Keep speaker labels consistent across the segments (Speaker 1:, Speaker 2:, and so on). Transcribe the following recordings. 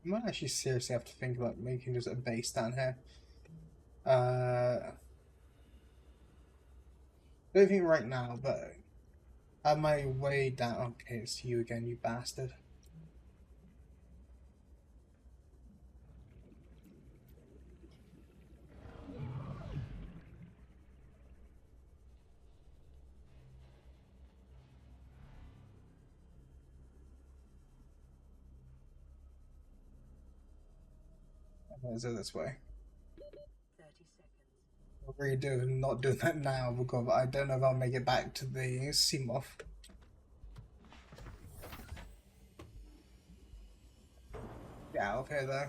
Speaker 1: I might actually seriously have to think about making just a base down here. I don't think right now, but on my way down. Okay, it's you again, you bastard. Is it this way?
Speaker 2: 30 seconds.
Speaker 1: What are you doing? Not doing that now because I don't know if I'll make it back to the Seamoth. Get out of here though.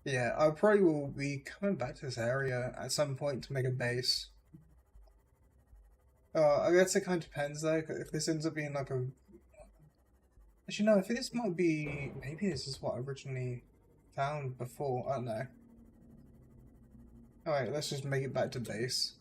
Speaker 1: Yeah, I probably will be coming back to this area at some point to make a base. I guess it kind of depends though. If this ends up being like a, actually no, I think this might be. Maybe this is what I originally found before. I don't know. All right, let's just make it back to base.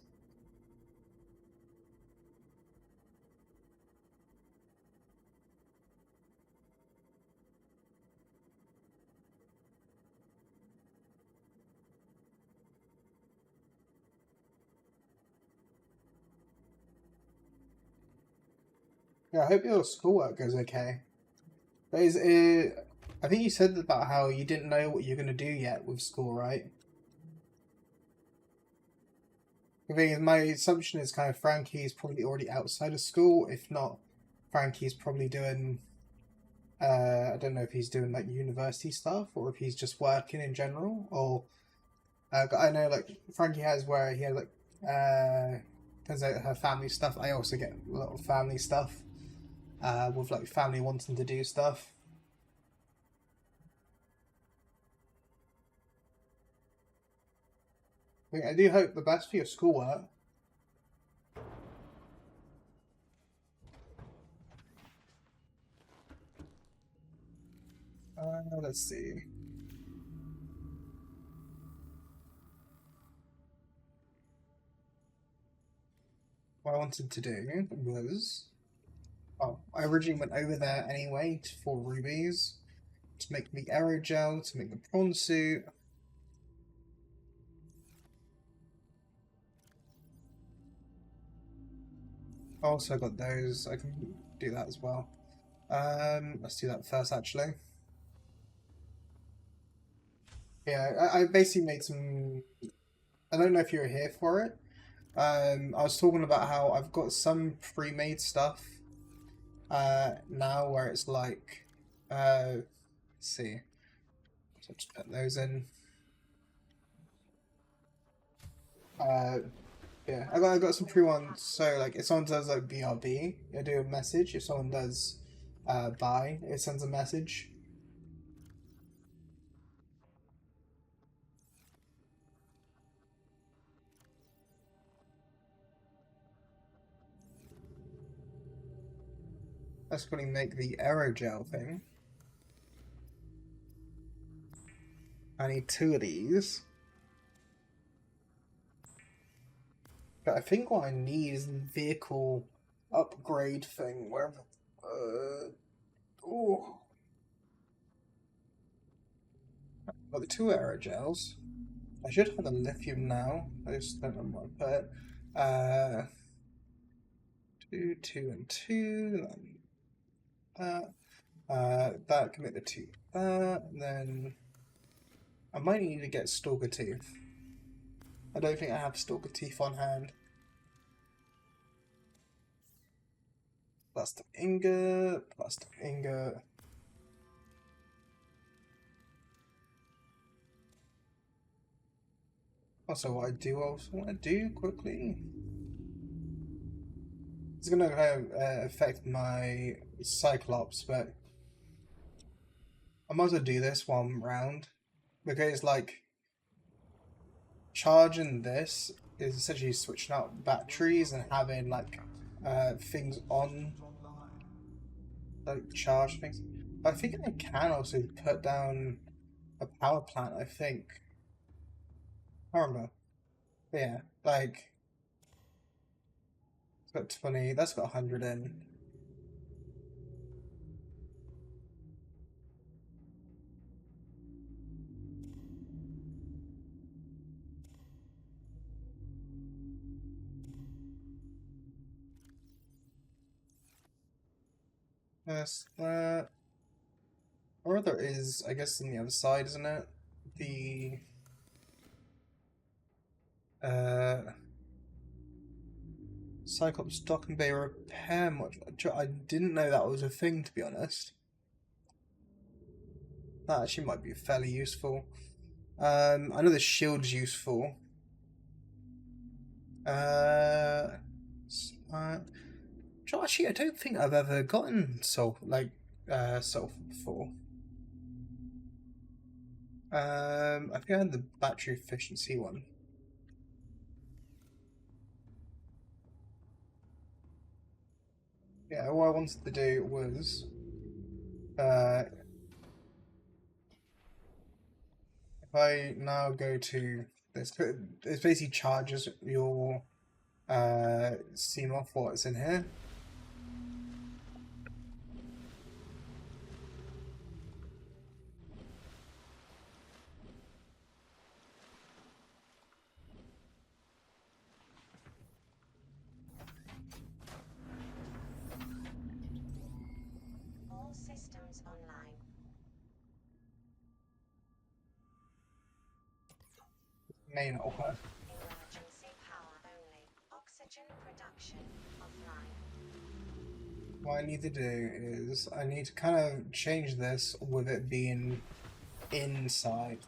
Speaker 1: Yeah, I hope your schoolwork goes okay. But is it? I think you said about how you didn't know what you're gonna do yet with school, right? The thing is, my assumption is kind of Frankie's probably already outside of school. If not, Frankie's probably doing. I don't know if he's doing like university stuff or if he's just working in general. Or I know like Frankie has where he has like because her family stuff. I also get a lot of family stuff with like family wanting to do stuff. I do hope the best for your schoolwork. Let's see. What I wanted to do was, oh, I originally went over there anyway for rubies to make the aerogel, to make the prawn suit. Also got those. I can do that as well. Let's do that first actually. Yeah, I basically made some. I don't know if you were here for it. I was talking about how I've got some pre-made stuff now where it's like let's see. So just put those in. Uh yeah, I got some pre-ones. So like if someone does like BRB, I do a message. If someone does buy, it sends a message. Let's quickly make the aerogel thing. I need two of these. But I think what I need is the vehicle upgrade thing. Wherever. Oh. Got the two aerogels. I should have the lithium now. I just don't know what to put. Two, and two. That can make the two. And then I might need to get stalker teeth. I don't think I have stalker teeth on hand. Plastic ingot, plastic ingot. Also, what I do also want to do quickly. It's gonna affect my Cyclops, but I might as well do this while I'm around because like charging this is essentially switching out batteries and having like things on like charge things. But I think I can also put down a power plant. I think I remember. But yeah, like it's got 20. That's got 100 in. Yes, or there is, I guess, on the other side, isn't it? The uh, Cyclops dock and bay repair module. I didn't know that was a thing, to be honest. That actually might be fairly useful. I know the shield's useful. Uh, uh, actually, I don't think I've ever gotten sulfur before. I think I had the battery efficiency one. Yeah, what I wanted to do was, if I now go to this, it basically charges your Seamoth what's in here.
Speaker 2: All systems online.
Speaker 1: May not work.
Speaker 2: Emergency power only. Oxygen production offline.
Speaker 1: What I need to do is I need to kind of change this with it being inside.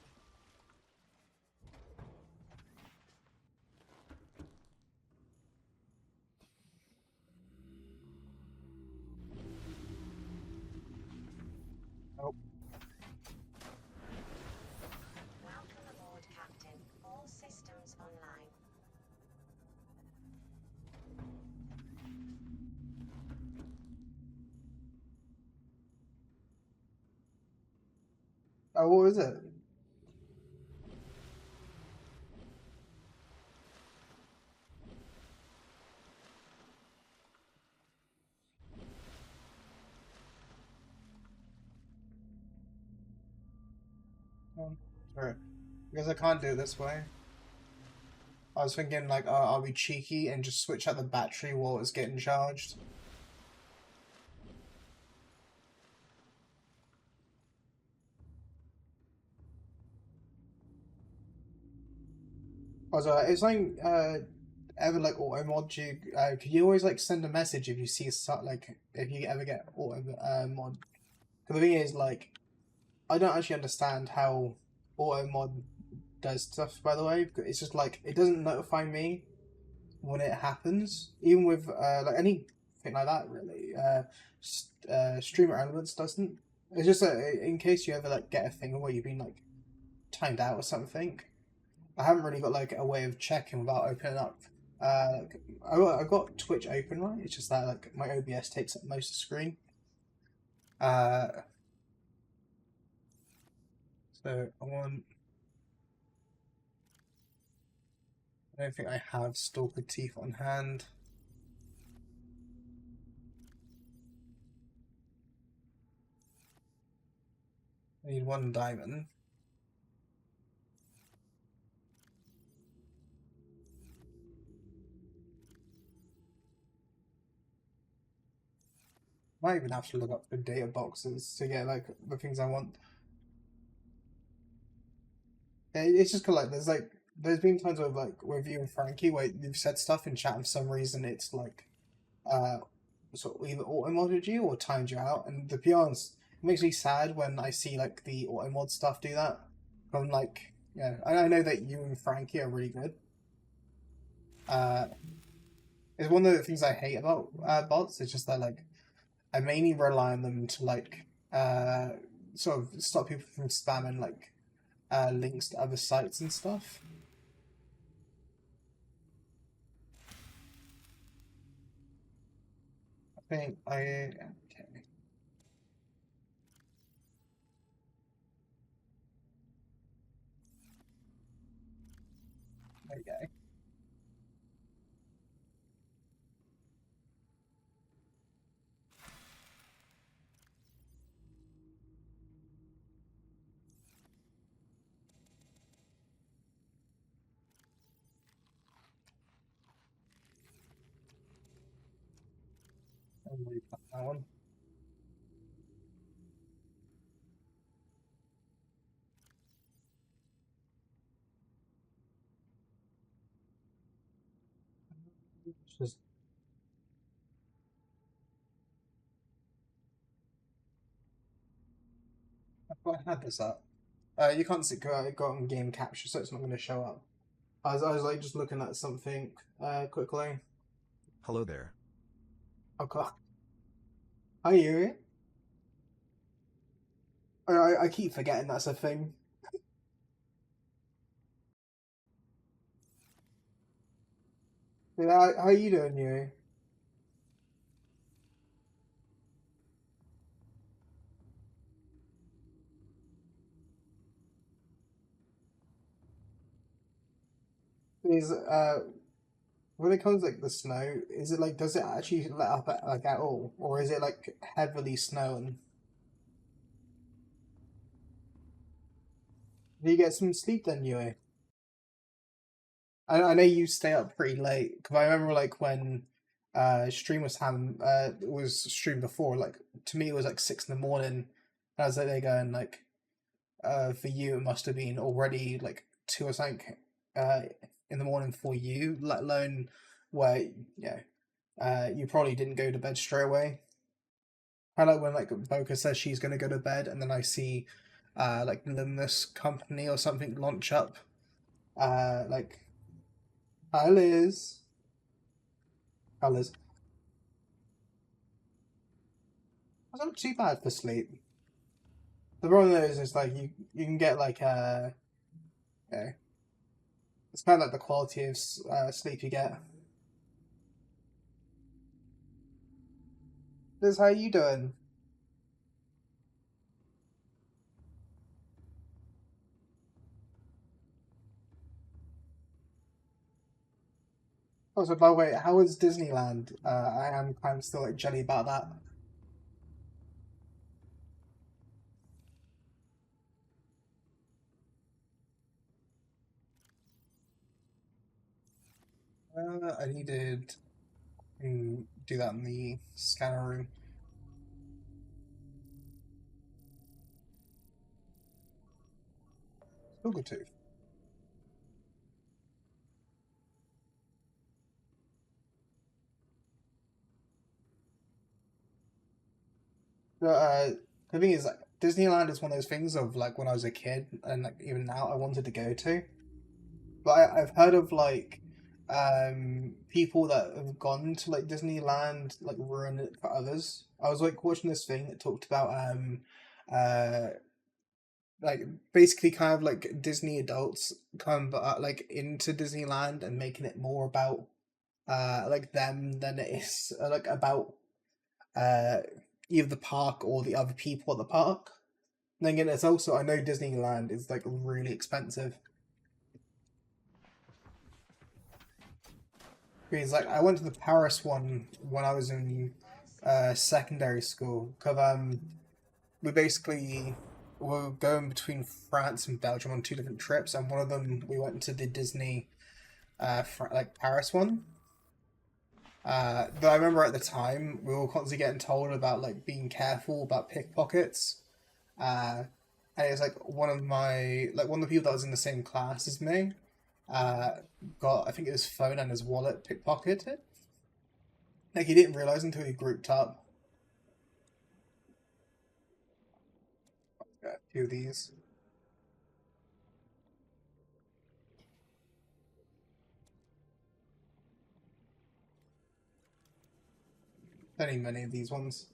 Speaker 1: Oh,
Speaker 2: Welcome aboard, Captain. All systems online.
Speaker 1: oh, what is it? Sorry, because I can't do it this way. I was thinking like, I'll be cheeky and just switch out the battery while it's getting charged. Also, it's like ever like auto mod you could you always like send a message if you see like if you ever get auto mod. Because the thing is like I don't actually understand how auto mod does stuff. By the way, it's just like it doesn't notify me when it happens, even with like anything like that. Really, streamer elements doesn't. It's just in case you ever like get a thing where you've been like timed out or something. I haven't really got like a way of checking without opening up. Uh, I've got Twitch open, right? It's just that like my OBS takes up most of the screen. Uh, so I want. I don't think I have Stalker Teeth on hand. I need one diamond. Might even have to look up the data boxes to get like the things I want. It's just cause, like there's been times where like with you and Frankie where you've said stuff in chat and for some reason it's like uh sort of either auto modded you or timed you out, and to be honest, it makes me sad when I see like the auto mod stuff do that. I'm like, yeah, I know that you and Frankie are really good. Uh, it's one of the things I hate about bots. It's just that like I mainly rely on them to like sort of stop people from spamming like links to other sites and stuff. I think I okay. There you go. I'll leave that one. Just I thought I had this up. You can't see got on game capture, so it's not going to show up. I was like just looking at something quickly.
Speaker 3: Hello there.
Speaker 1: Okay. Hi, Yuri. I keep forgetting that's a thing. Yeah, how you doing, Yuri? Is when it comes like the snow, is it like does it actually let up at all, or is it like heavily snowing? Do you get some sleep then, Yui? I know you stay up pretty late because I remember like when stream was streamed before. Like to me, it was like 6 in the morning. And I was like there going like for you it must have been already like 2 or something uh in the morning for you. Let alone where you probably didn't go to bed straight away. I like when like Boca says she's gonna go to bed, and then I see like Luminous Company or something launch up. Like hi Liz, hi Liz. That's not too bad for sleep. The problem is like you can get like yeah, it's kind of like the quality of sleep you get. Liz, how you doing? Also, by the way, how is Disneyland? I am kind of still like jelly about that. I needed to do that in the scanner room. Still good too. But the thing is, like, Disneyland is one of those things of like when I was a kid, and like even now, I wanted to go to. But I've heard of like people that have gone to like Disneyland like ruin it for others. I was like watching this thing that talked about uh like basically kind of like Disney adults come like into Disneyland and making it more about like them than it is like about uh either the park or the other people at the park. Then again, it's also I know Disneyland is like really expensive. Because like I went to the Paris one when I was in secondary school. Cause we basically were going between France and Belgium on two different trips, and one of them we went to the Disney like Paris one. But I remember at the time we were constantly getting told about like being careful about pickpockets. Uh, and it's like one of the people that was in the same class as me. Uh, got I think his phone and his wallet pickpocketed. Like he didn't realize until he grouped up. Got a few of these. Many of these ones.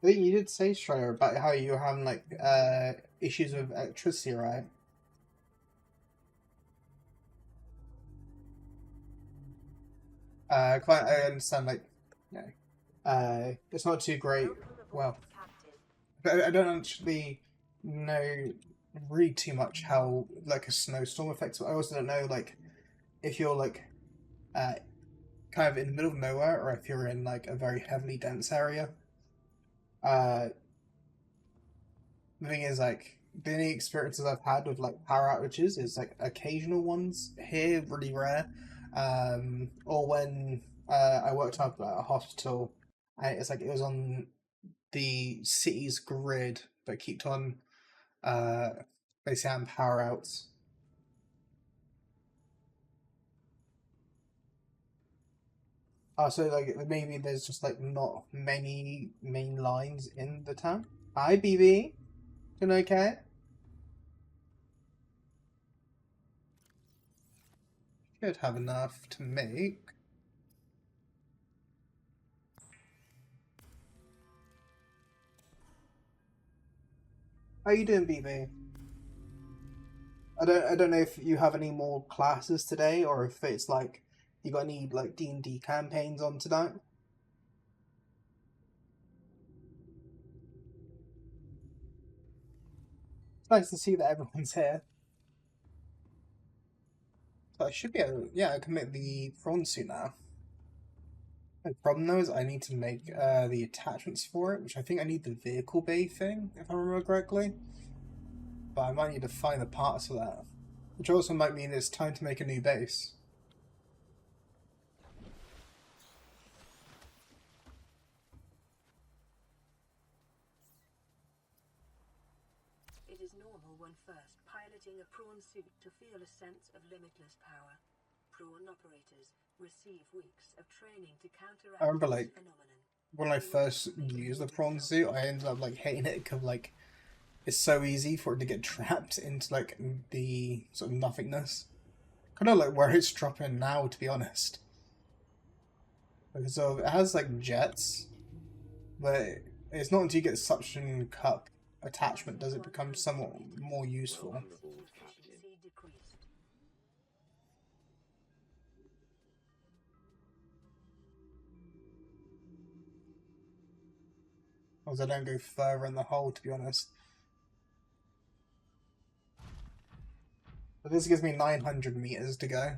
Speaker 1: I think you did say, Strider, about how you were having like issues with electricity, right? I understand, like, you know, it's not too great. Well, but I don't actually know really too much how like a snowstorm affects. I also don't know like if you're like uh kind of in the middle of nowhere or if you're in like a very heavily dense area. Uh, the thing is like the only experiences I've had with like power outages is like occasional ones here, really rare. Or when I worked up at a hospital, and it's like it was on the city's grid, but kept on uh, basically having power outs. So like maybe there's just like not many main lines in the town. Hi, BB. Doing okay? Should have enough to make. How you doing, BB? I don't know if you have any more classes today or if it's like you got any like D&D campaigns on tonight. It's nice to see that everyone's here. So I should be able, yeah, I can make the prawn suit now. The problem though is I need to make the attachments for it, which I think I need the vehicle bay thing, if I remember correctly. But I might need to find the parts for that. Which also might mean it's time to make a new base.
Speaker 3: It is normal when first piloting a prawn suit to feel a sense of limitless power. Prawn operators receive weeks of training to counteract
Speaker 1: I remember like
Speaker 3: this phenomenon.
Speaker 1: when I first used the prawn suit, I ended up like hating it because like it's so easy for it to get trapped into like the sort of nothingness. Kind of like where it's dropping now, to be honest. Because so it has like jets, but it's not until you get suction cup attachment does it become somewhat more useful.
Speaker 3: Efficiency decreased.
Speaker 1: Because I don't go further in the hole, to be honest. But this gives me 900 meters to go.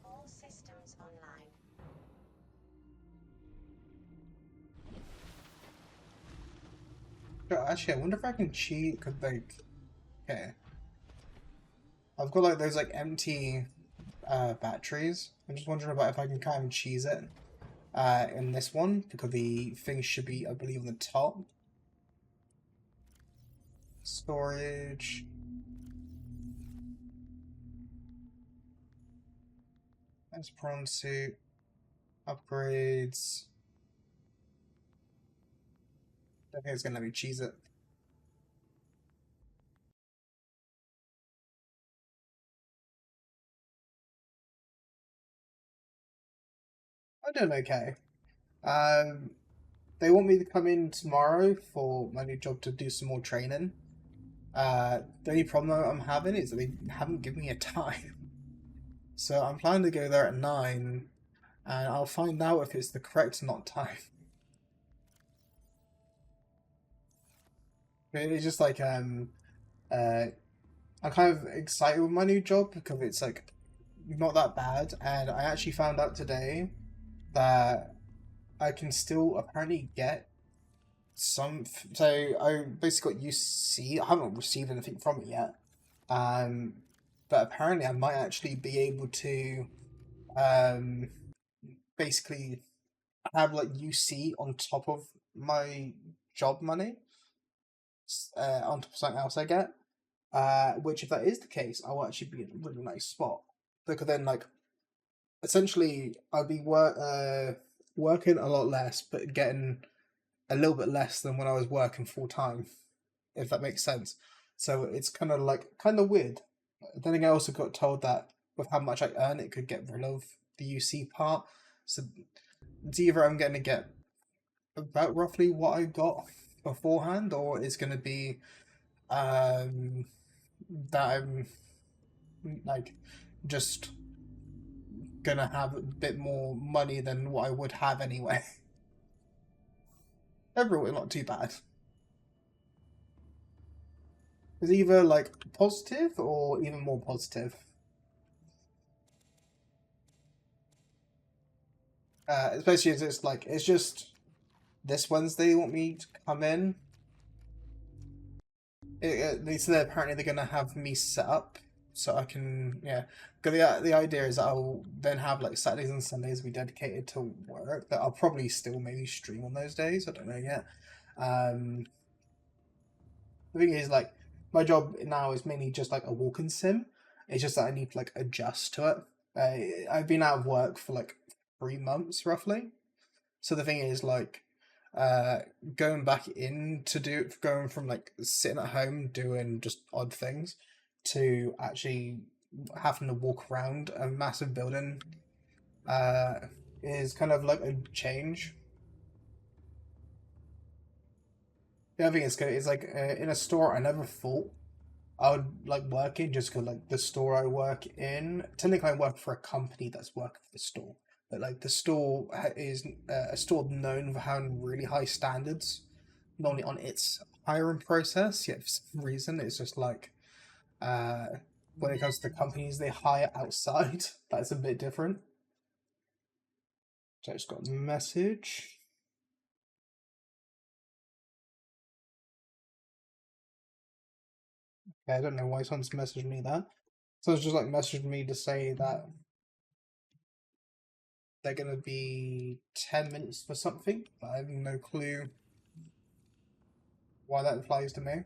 Speaker 2: All systems online.
Speaker 1: Actually, I wonder if I can cheat. Could like, okay, I've got like those like empty batteries. I'm just wondering about if I can kind of cheese it in this one because the thing should be, I believe, on the top. Storage. That's prawn suit. Upgrades. I think it's gonna let me cheese it. I'm doing okay. Um, they want me to come in tomorrow for my new job to do some more training. The only problem I'm having is that they haven't given me a time. So I'm planning to go there at 9, and I'll find out if it's the correct not time. It's just like I'm kind of excited with my new job because it's like not that bad, and I actually found out today that I can still apparently get some. So I basically got UC. I haven't received anything from it yet, um, but apparently I might actually be able to um basically have like UC on top of my job money, on top of something else I get. Which, if that is the case, I'll actually be in a really nice spot because then, like, essentially, I'll be working a lot less, but getting a little bit less than when I was working full time, if that makes sense. So it's kind of like kind of weird. Then again, I also got told that with how much I earn, it could get rid of the UC part. So it's either I'm going to get about roughly what I got beforehand, or it's going to be that I'm like just gonna have a bit more money than what I would have anyway. Overall, not too bad. It's either like positive or even more positive. Especially as it's just this Wednesday they want me to come in. They said apparently they're gonna have me set up so I can Because the idea is I'll then have like Saturdays and Sundays be dedicated to work. But I'll probably still maybe stream on those days. I don't know yet. The thing is, like, my job now is mainly just like a walk-in sim. It's just that I need to like adjust to it. I've been out of work for like 3 months roughly. So the thing is, like, going back in to going from like sitting at home doing just odd things to actually having to walk around a massive building is kind of like a change. The other thing is like in a store, I never thought I would like work in just because like the store I work in. Technically, I work for a company that's working for the store, but like the store is a store known for having really high standards, not only on its hiring process, yet for some reason it's just like uh, when it comes to the companies they hire outside, that's a bit different. So I just got a message. Okay, I don't know why someone's messaged me that. So it's just like messaged me to say that they're gonna be 10 minutes for something, but I have no clue why that applies to me.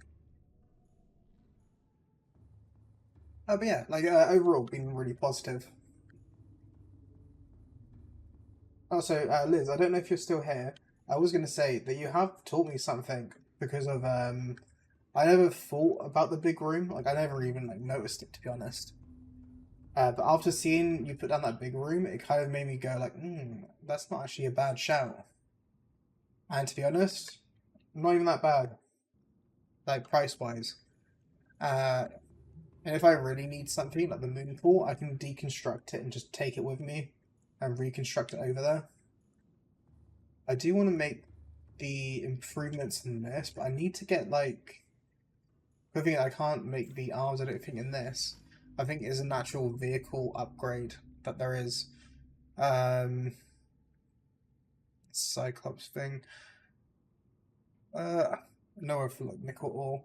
Speaker 1: But yeah, like overall, been really positive. Also, Liz, I don't know if you're still here. I was gonna say that you have taught me something because of I never thought about the big room. Like I never even like noticed it, to be honest. But after seeing you put down that big room, it kind of made me go like, that's not actually a bad shout. And to be honest, not even that bad, like price wise. And if I really need something like the moon pool, I can deconstruct it and just take it with me and reconstruct it over there. I do want to make the improvements in this, but I need to get like. I think I can't make the arms. I don't think in this. I think it's a natural vehicle upgrade that there is. Cyclops thing. Nowhere for like nickel ore.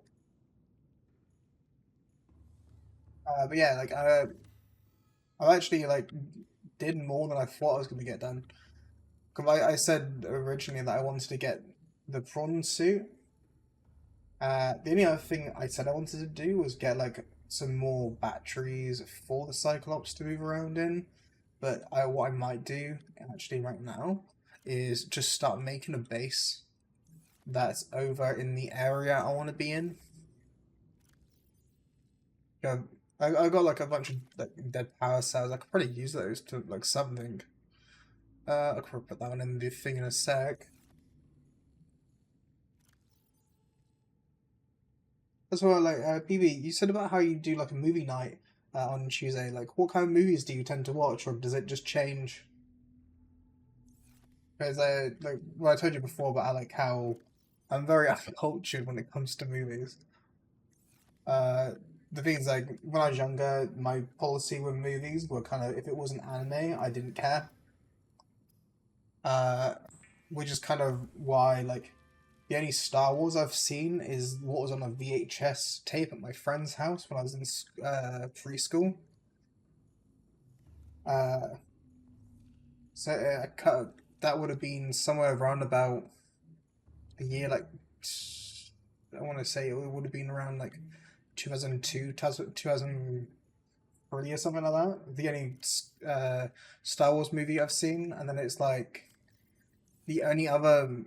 Speaker 1: But yeah, like I actually like did more than I thought I was going to get done. Because I said originally that I wanted to get the prawn suit. The only other thing I said I wanted to do was get like some more batteries for the Cyclops to move around in. But what I might do actually right now is just start making a base that's over in the area I want to be in. Yeah, I got like a bunch of like dead power cells. I could probably use those to like something. I could put that one in the thing in a sec. As well, like BB, you said about how you do like a movie night on Tuesday. Like, what kind of movies do you tend to watch, or does it just change? Because like well, I told you before about how I'm very uncultured when it comes to movies. Uh, the thing is, like when I was younger, my policy with movies were kind of if it was an anime, I didn't care. Uh, which is kind of why like the only Star Wars I've seen is what was on a VHS tape at my friend's house when I was in preschool. Uh, so that would have been somewhere around about a year like I want to say it would have been around like 2002, 2003 or something like that. The only Star Wars movie I've seen, and then it's like the only other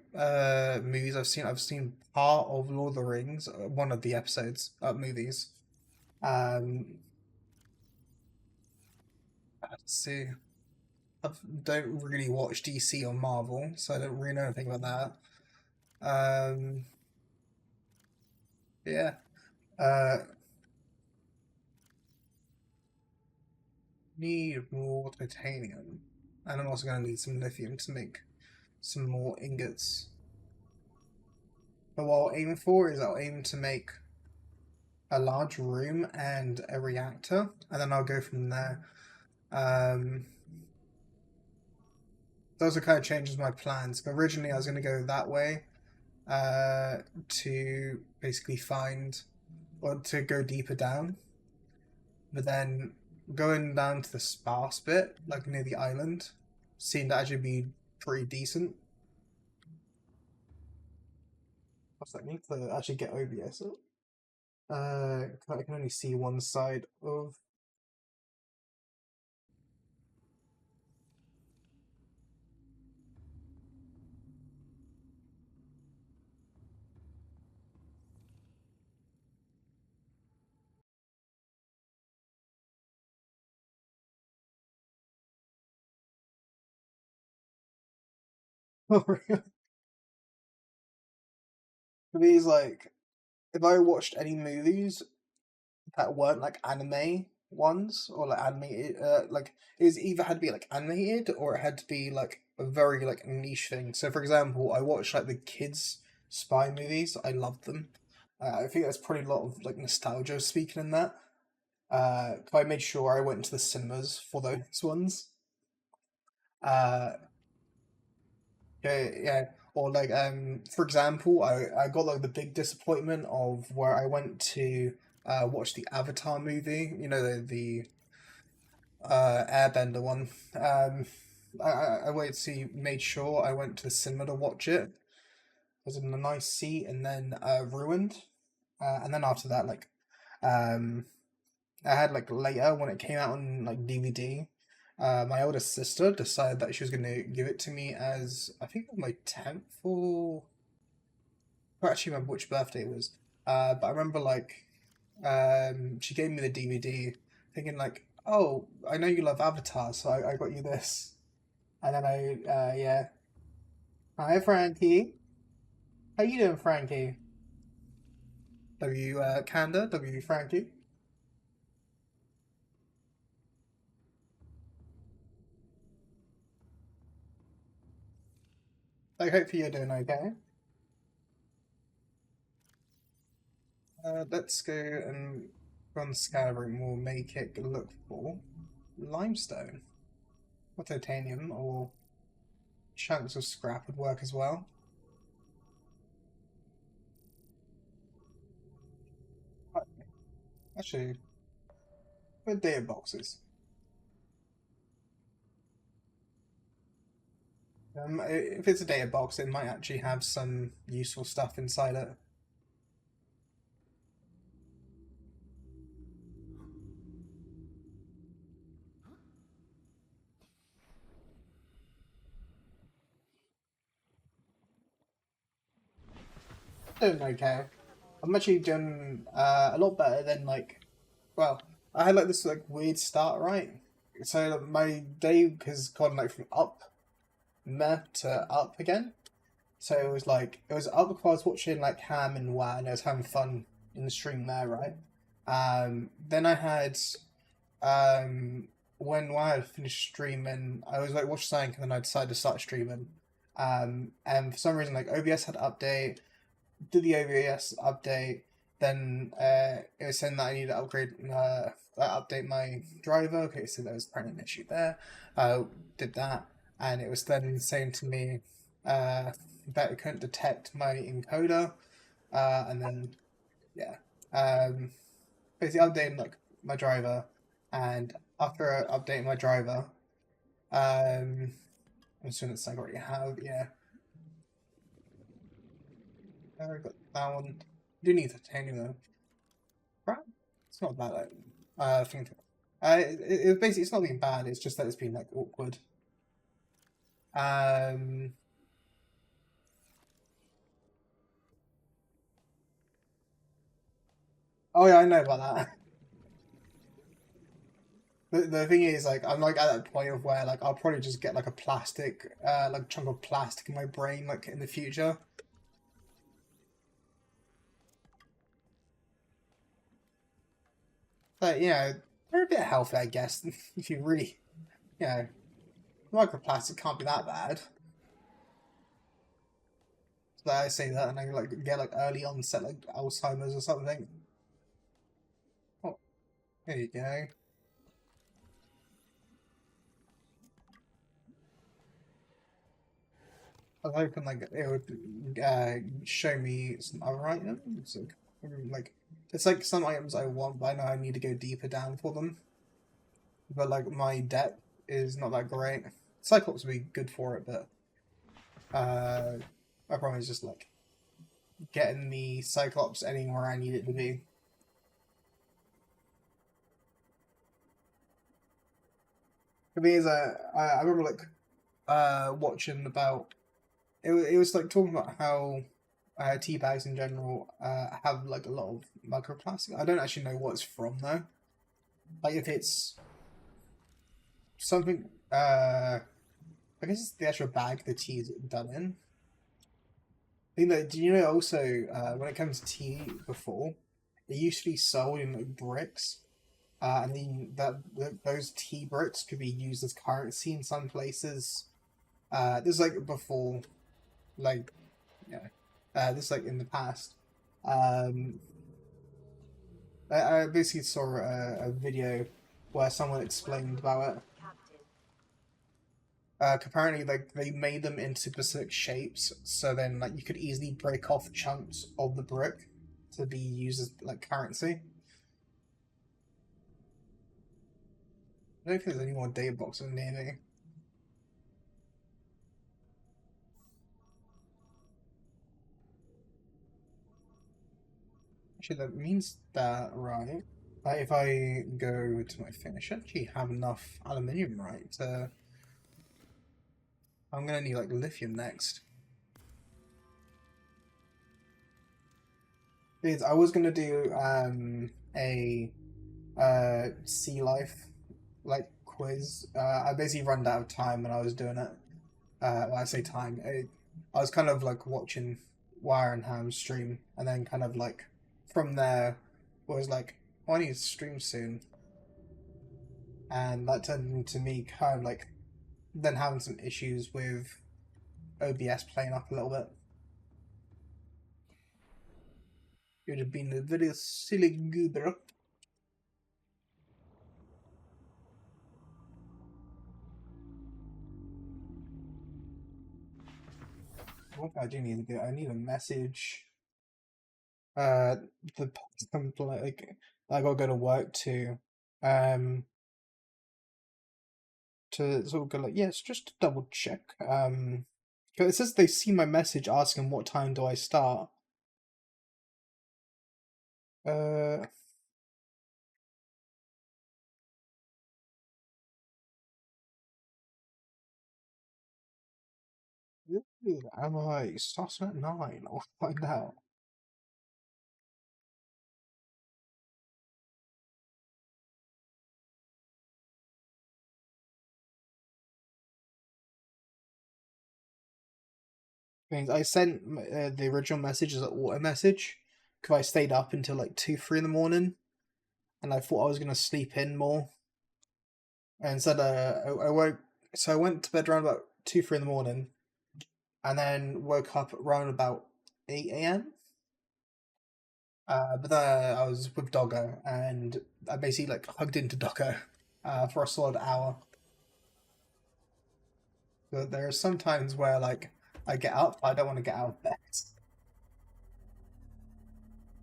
Speaker 1: movies I've seen part of Lord of the Rings, one of the episodes, movies. Let's see. don't really watch DC or Marvel, so I don't really know anything about that. Yeah. Uh, need more titanium, and I'm also going to need some lithium to make some more ingots. But what I'll aim for is I'll aim to make a large room and a reactor, and then I'll go from there. Those are kind of changes my plans. But originally, I was going to go that way to basically find or to go deeper down. But then going down to the sparse bit, like near the island, seemed to actually be pretty decent. What's that? I need to actually get OBS up. I can only see one side of. These like, if I watched any movies that weren't like anime ones or like animated, like it was either had to be like animated or it had to be like a very like niche thing. So for example, I watched like the kids spy movies. I loved them. I think there's probably a lot of like nostalgia speaking in that. I made sure I went to the cinemas for those ones. Uh, yeah, yeah. Or like for example, I got like the big disappointment of where I went to watch the Avatar movie. You know the Airbender one. I waited to see, made sure I went to the cinema to watch it. I was in a nice seat, and then ruined. And then after that, like um, I had like later when it came out on like DVD. My older sister decided that she was gonna give it to me as I think my 10th or I can't actually remember which birthday it was. But I remember like she gave me the DVD, thinking like, "Oh, I know you love Avatar, so I got you this." And then yeah, hi Frankie, how you doing, Frankie? W Kanda, W Frankie. I hope you're doing okay. Let's go and run scattering. We'll make it look for limestone or titanium or chunks of scrap would work as well. Actually, with data boxes. If it's a data box, it might actually have some useful stuff inside it. Doing okay. I'm actually doing a lot better than like, well, I had like this like weird start, right? So my day has gone like from up meh to up again. So it was like it was up because I was watching like Ham and Wan and I was having fun in the stream there, right? Then I had when I had finished streaming, I was like watching something and then I decided to start streaming. And for some reason like OBS had to update, did the OBS update, then it was saying that I need to update my driver. Okay, so there was apparently an issue there. Did that, and it was then saying to me that it couldn't detect my encoder, and then yeah, basically updating like my driver, and after updating my driver, I'm assuming it's like I already have, yeah. I got that one. Do need titanium though. Right? It's not bad. I think. It basically it's not being bad. It's just that it's been like awkward. Um. Oh yeah, I know about that. The thing is, like, I'm like at that point of where like I'll probably just get like a plastic, like chunk of plastic in my brain, like in the future. But they're a bit healthy, I guess. If you really, you know, microplastic can't be that bad. So I say that, and I like get like early onset like Alzheimer's or something. Oh, there you go. I was hoping like it would show me some other items. Like it's like some items I want, but I know I need to go deeper down for them. But like my depth is not that great. Cyclops would be good for it, but my problem is just like getting the Cyclops anywhere I need it to be. For me, is I remember like watching about it was like talking about how tea bags in general have like a lot of microplastic. I don't actually know what it's from though. Like if it's something I guess it's the actual bag the tea is done in. I think that, do you know also when it comes to tea before, it used to be sold in like bricks, and then those tea bricks could be used as currency in some places. This is like before, like this is like in the past. Um, I basically saw a video where someone explained about it.
Speaker 2: Captain.
Speaker 1: Apparently, like they made them into specific shapes, so then like you could easily break off chunks of the brick to be used as like currency. I don't think there's any more data boxes near me. Actually, that means that right. If I go to my thing, I should actually have enough aluminium, right? I'm gonna need like lithium next. Because I was gonna do a sea life like quiz. I basically ran out of time when I was doing it. When I say time, I was kind of like watching Wire and Ham stream, and then kind of like from there was like, oh, I need to stream soon, and that turned into me kind of like then having some issues with OBS playing up a little bit. It would have been a very silly goober. What I do need to do, I need a message. The like I gotta go to work um, to sort of go like, yes, just to double check. 'Cause it says they see my message asking what time do I start. Uh, am I starting at 9? I'll find out. Means I sent the original message as an auto message because I stayed up until like 2, 3 in the morning, and I thought I was gonna sleep in more. And instead, I woke. So I went to bed around about 2, 3 in the morning, and then woke up around about 8 a.m. But then I was with Doggo, and I basically like hugged into Doggo for a solid hour. So there are some times where like I get up, I don't want to get out of bed.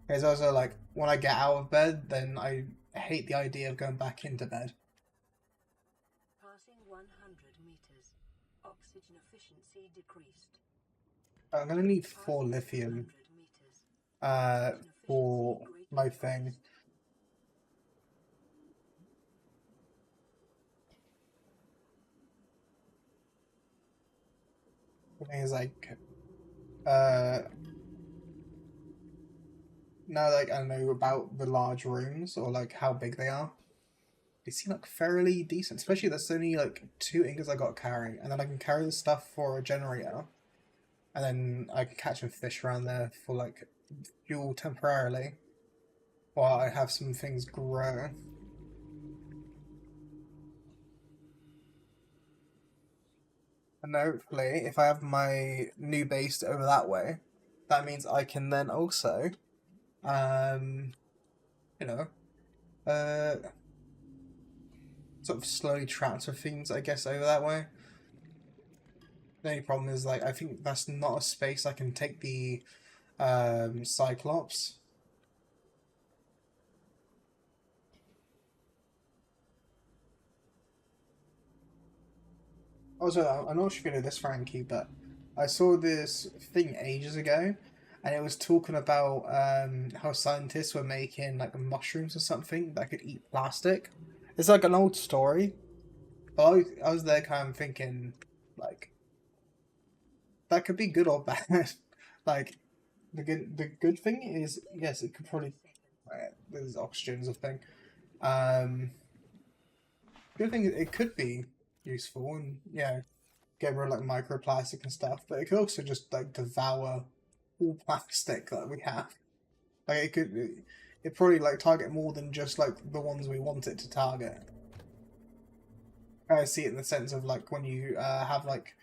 Speaker 1: There's also like when I get out of bed, then I hate the idea of going back into bed.
Speaker 3: Passing 100 meters. Oxygen efficiency decreased.
Speaker 1: I'm gonna need 4 lithium for my thing. The thing is like now like I know about the large rooms or like how big they are. they seem like fairly decent. Especially there's only like 2 ingots I got to carry, and then I can carry the stuff for a generator, and then I can catch some fish around there for like fuel temporarily, while I have some things grow. And hopefully, if I have my new base over that way, that means I can then also, um, you know, uh, sort of slowly transfer things, I guess, over that way. The only problem is, like, I think that's not a space I can take the Cyclops. Also, I'm not sure if you know this, Frankie, but I saw this thing ages ago, and it was talking about how scientists were making like mushrooms or something that could eat plastic. It's like an old story, but I was there kind of thinking, like, that could be good or bad. Like, the good thing is, yes, it could probably there's oxygen's a thing. Um, good thing it could be useful and yeah, get rid of like microplastic and stuff, but it could also just like devour all plastic that we have. Like it probably like target more than just like the ones we want it to target. I see it in the sense of like when you have like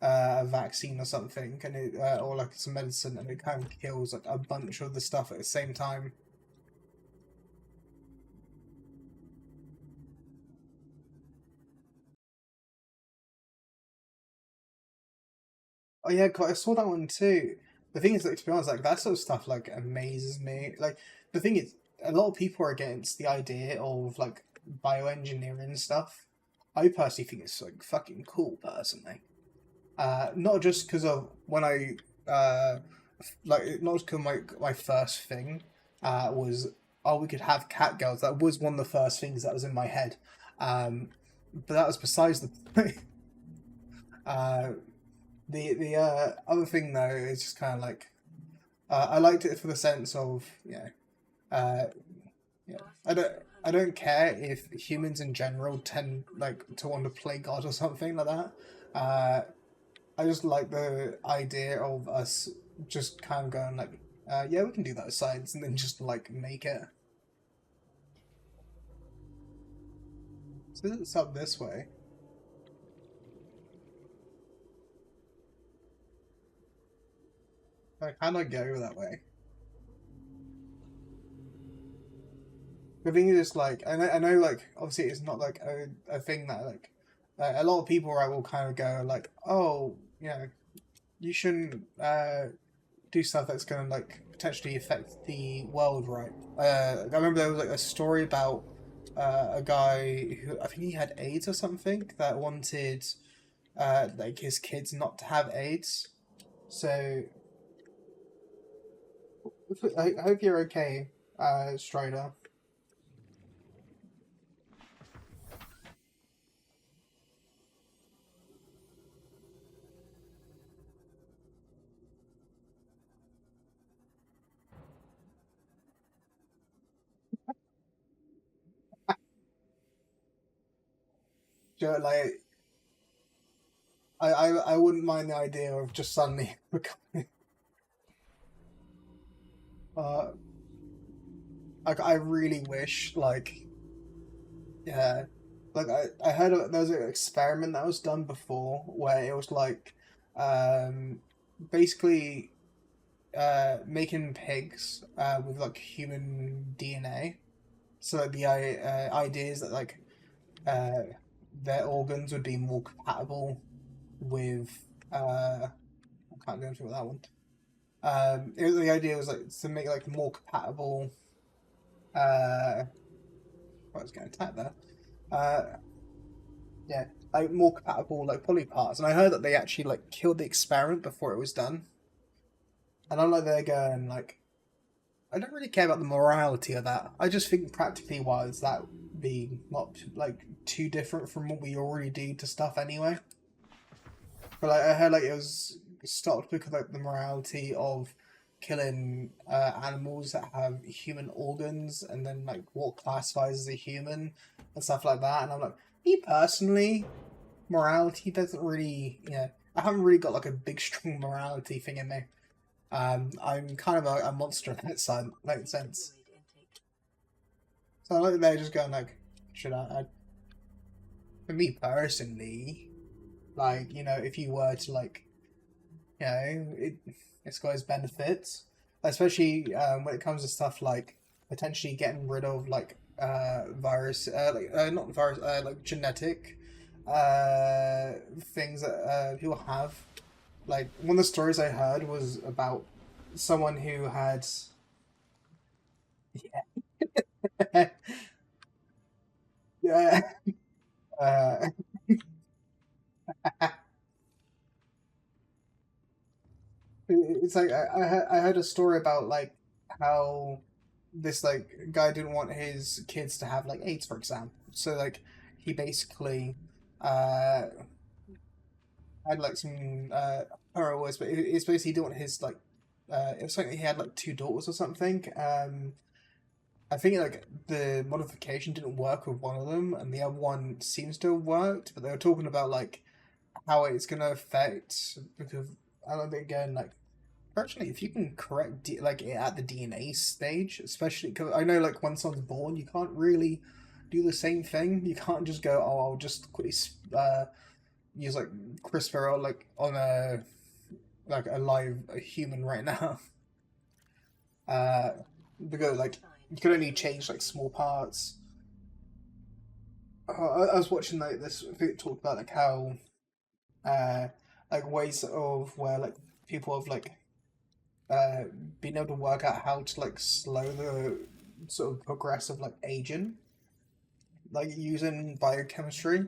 Speaker 1: a vaccine or something, and it or like some medicine, and it kind of kills like a bunch of the stuff at the same time. Oh yeah, I saw that one too. The thing is, like, to be honest, like that sort of stuff like amazes me. Like the thing is, a lot of people are against the idea of like bioengineering stuff. I personally think it's like fucking cool, personally. Not just because of when I like not just because my first thing was oh we could have cat girls. That was one of the first things that was in my head. But that was besides the point. uh, the other thing though is just kind of like I liked it for the sense of uh, yeah I don't care if humans in general tend like to want to play God or something like that. I just like the idea of us just kind of going like yeah we can do that as science and then just like make it. So it's up this way. Like how do I go that way? The thing is, like, I know, like, obviously, it's not like a thing that like a lot of people right will kind of go like, oh, you shouldn't do stuff that's going to like potentially affect the world, right? I remember there was like a story about a guy who I think he had AIDS or something that wanted like his kids not to have AIDS. So I hope you're okay, Strider. Like I wouldn't mind the idea of just suddenly becoming. Uh, I really wish like yeah, like I heard there was an experiment that was done before where it was like um basically making pigs with like human DNA. So like, the idea is that like uh their organs would be more compatible with I can't do anything with that one. The idea was like to make like more compatible. Uh, I was going to attack there. Uh, yeah, like more compatible like polyparts, and I heard that they actually like killed the experiment before it was done. And I'm like, they're going like, I don't really care about the morality of that. I just think practically wise that be not like too different from what we already do to stuff anyway. But like, I heard like it was stopped because like the morality of killing animals that have human organs, and then like what classifies as a human, and stuff like that. And I'm like, me personally, morality doesn't really, I haven't really got like a big strong morality thing in me. I'm kind of a monster in that sense.
Speaker 3: Fluid intake.
Speaker 1: So I like they're just going like, should I? For me personally, like if you were to like, it's got its benefits, especially when it comes to stuff like potentially getting rid of like virus, not virus, like genetic things that people have. Like one of the stories I heard was about someone who had yeah yeah uh, it's like I heard a story about like how this like guy didn't want his kids to have like AIDS, for example. So like he basically uh had like some horror words, but it's basically he didn't want his like it was something he had like two daughters or something. I think like the modification didn't work with one of them, and the other one seems to have worked. But they were talking about like how it's gonna affect because I don't think again like personally if you can correct like it at the DNA stage, especially because I know like when someone's born, you can't really do the same thing. You can't just go, oh, I'll just quickly use like CRISPR or like on a live human right now. Uh, because like you can only change like small parts. I was watching like this. I think it talked about like how uh like ways of where like people have like uh been able to work out how to like slow the sort of progressive like aging, like using biochemistry.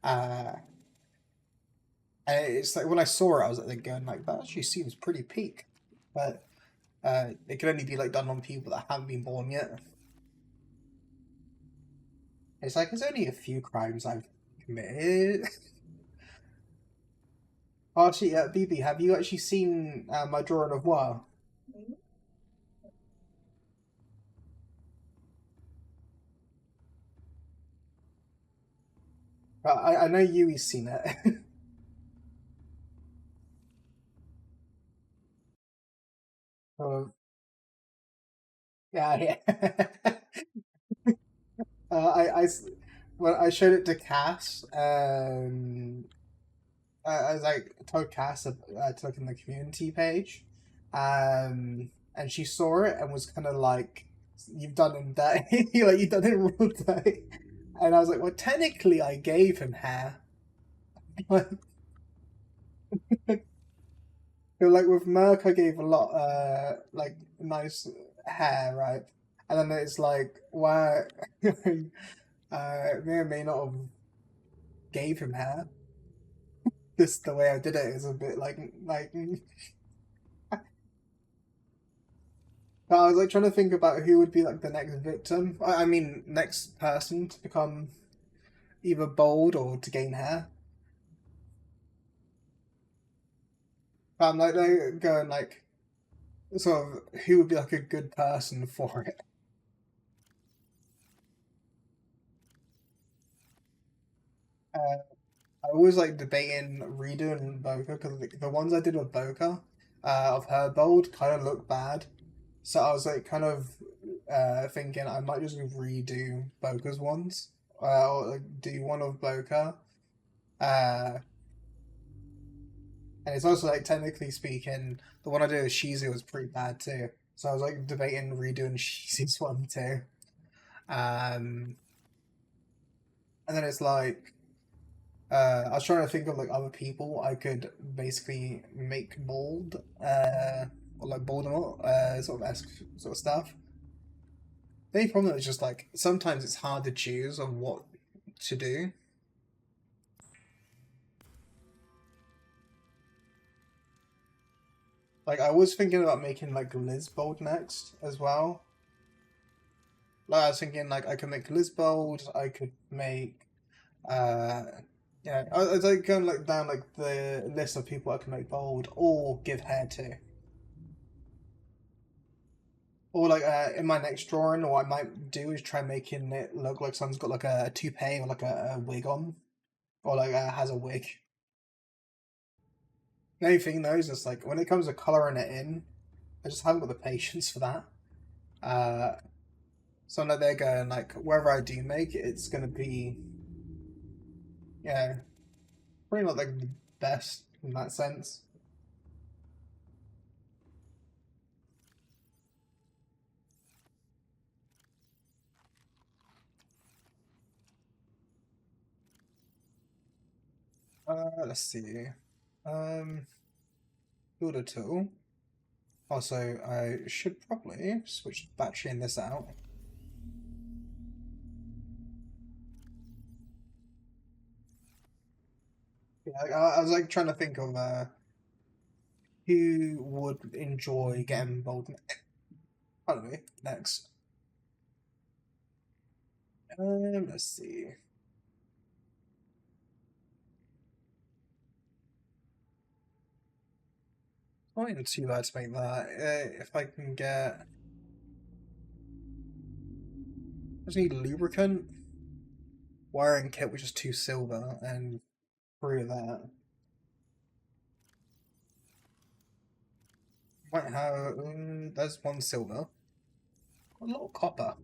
Speaker 1: Uh, and it's like when I saw it, I was like going like that actually seems pretty peak, but it can only be like done on people that haven't been born yet. It's like there's only a few crimes I've committed. Actually, BB, have you actually seen my drawing of War? I know Yui's seen it. Oh, yeah, yeah. Well, I showed it to Cass. I was like told Cass to look in the community page, and she saw it and was kind of like, "You've done him dirty, like you've done him real dirty." And I was like, "Well, technically, I gave him hair, like, like with Merc, I gave a lot, like nice hair, right?" And then it's like, why, may or may not have gave him hair. Just the way I did it is a bit like but I was like trying to think about who would be like the next victim. I mean, next person to become either bold or to gain hair. But I'm like going like sort of who would be like a good person for it. Uh, I always like debating redoing Boca because the ones I did with Boca of her bold kind of look bad. So I was like kind of thinking I might just redo Boca's ones or like, do one of Boca. Uh, And it's also like technically speaking, the one I did with Shizu was pretty bad too. So I was like debating redoing Shizu's one too. Um, and then it's like I was trying to think of like other people I could basically make bald, or like Voldemort, sort of esque sort of stuff. The only problem is just like sometimes it's hard to choose on what to do. Like I was thinking about making like Liz bold next as well. Like I was thinking like I could make Liz bold, I could make uh yeah, I was like going like down like the list of people I can make bold or give hair to. Or like in my next drawing, what I might do is try making it look like someone's got like a toupee or like a wig on, or like has a wig. The only thing though is just like when it comes to coloring it in, I just haven't got the patience for that. So I'm like they're going like wherever I do make it, it's gonna be yeah, probably not like the best in that sense. Let's see. Um, Builder tool. Also, I should probably switch the battery in this out. Yeah, I was like trying to think of who would enjoy getting involved. Pardon me. Next. Let's see. Not even too bad to make that. If I can get, I just need lubricant, wiring kit, which is 2 silver, and 3 of that. Might have. There's 1 silver. A lot of copper.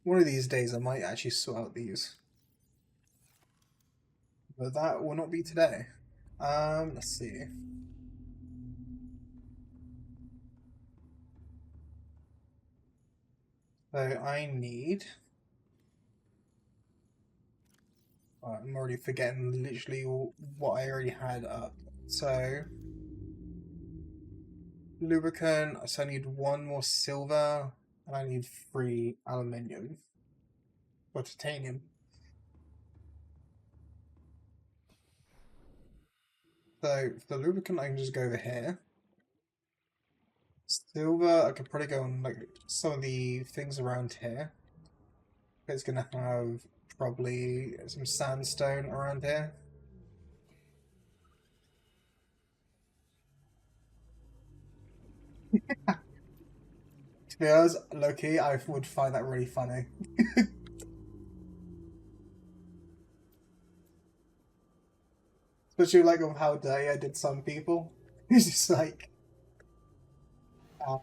Speaker 1: One of these days, I might actually sort out these, but that will not be today. Let's see. So I need. I'm already forgetting literally what I already had up. So lubricant. So I need 1 more silver, and I need 3 aluminium or titanium. So for the lubricant, I can just go over here. Silver, I could probably go on like some of the things around here. It's gonna have probably some sandstone around here. To be honest, low-key, I would find that really funny. Especially like of how dirty I did some people. It's just like uh,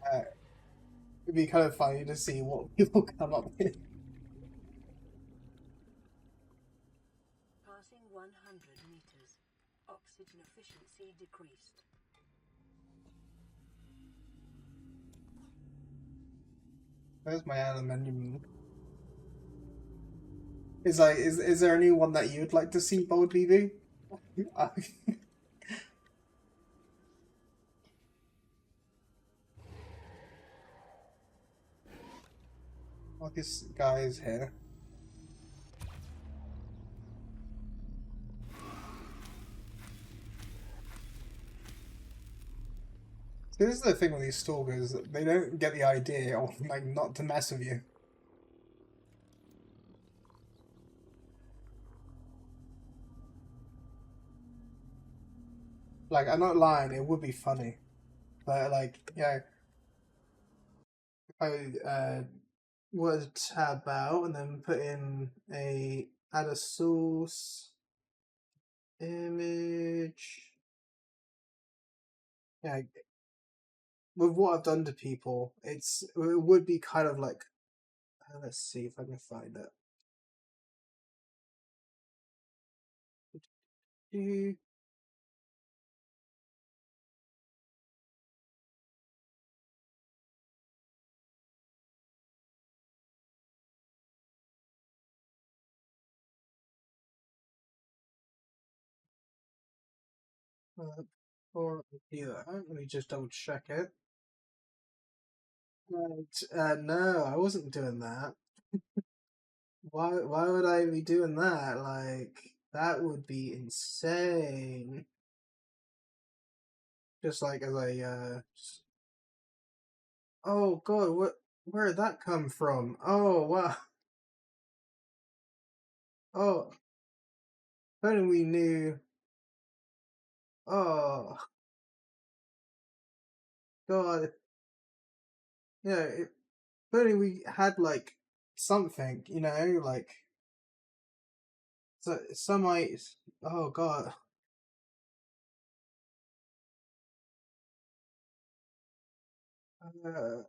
Speaker 1: it'd be kind of funny to see what people come up with.
Speaker 3: Passing 100 meters. Oxygen efficiency decreased.
Speaker 1: Where's my aluminium? Is there anyone that you'd like to see boldly do? What this guy is here. So this is the thing with these stalkers, they don't get the idea of like not to mess with you. Like I'm not lying, it would be funny. But like, yeah, if I were to tab out and then put in a add a source image. Yeah, with what I've done to people, it would be kind of like let's see if I can find it. Or do that. Let me just double check it. No, I wasn't doing that. Why would I be doing that? Like that would be insane. Just like as I oh god, where did that come from? Oh wow. Oh If only we knew. Oh God! If only we had like something, like some might. Oh God! Uh,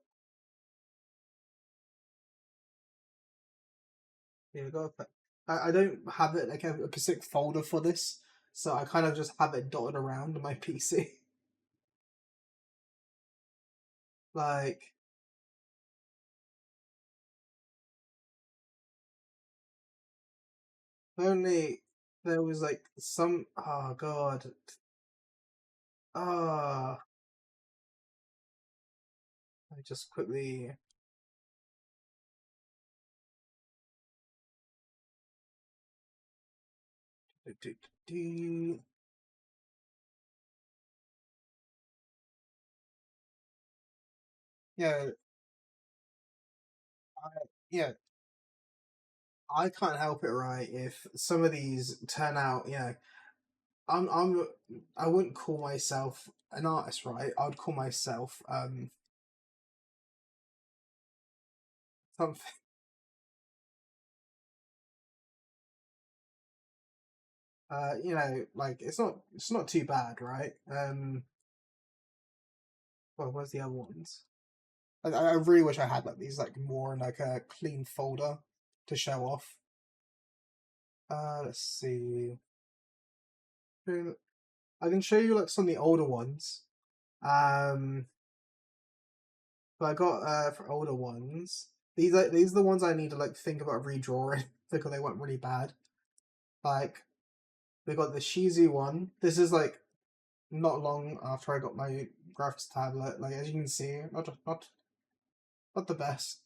Speaker 1: yeah, God. I don't have it like a specific folder for this, so I kind of just have it dotted around on my PC. Like, if only there was like some. Oh God! Ah, I just quickly. Do, do, do. Yeah, I, yeah. I can't help it, right? If some of these turn out, I'm I wouldn't call myself an artist, right? I'd call myself something. Like it's not too bad, right? Well, where's the other ones? I really wish I had like these like more in like a clean folder to show off. Let's see. I can show you like some of the older ones. Um, but I got for older ones. These are the ones I need to like think about redrawing because they went really bad. Like we got the Shizu one. This is like not long after I got my graphics tablet. Like as you can see, not the best.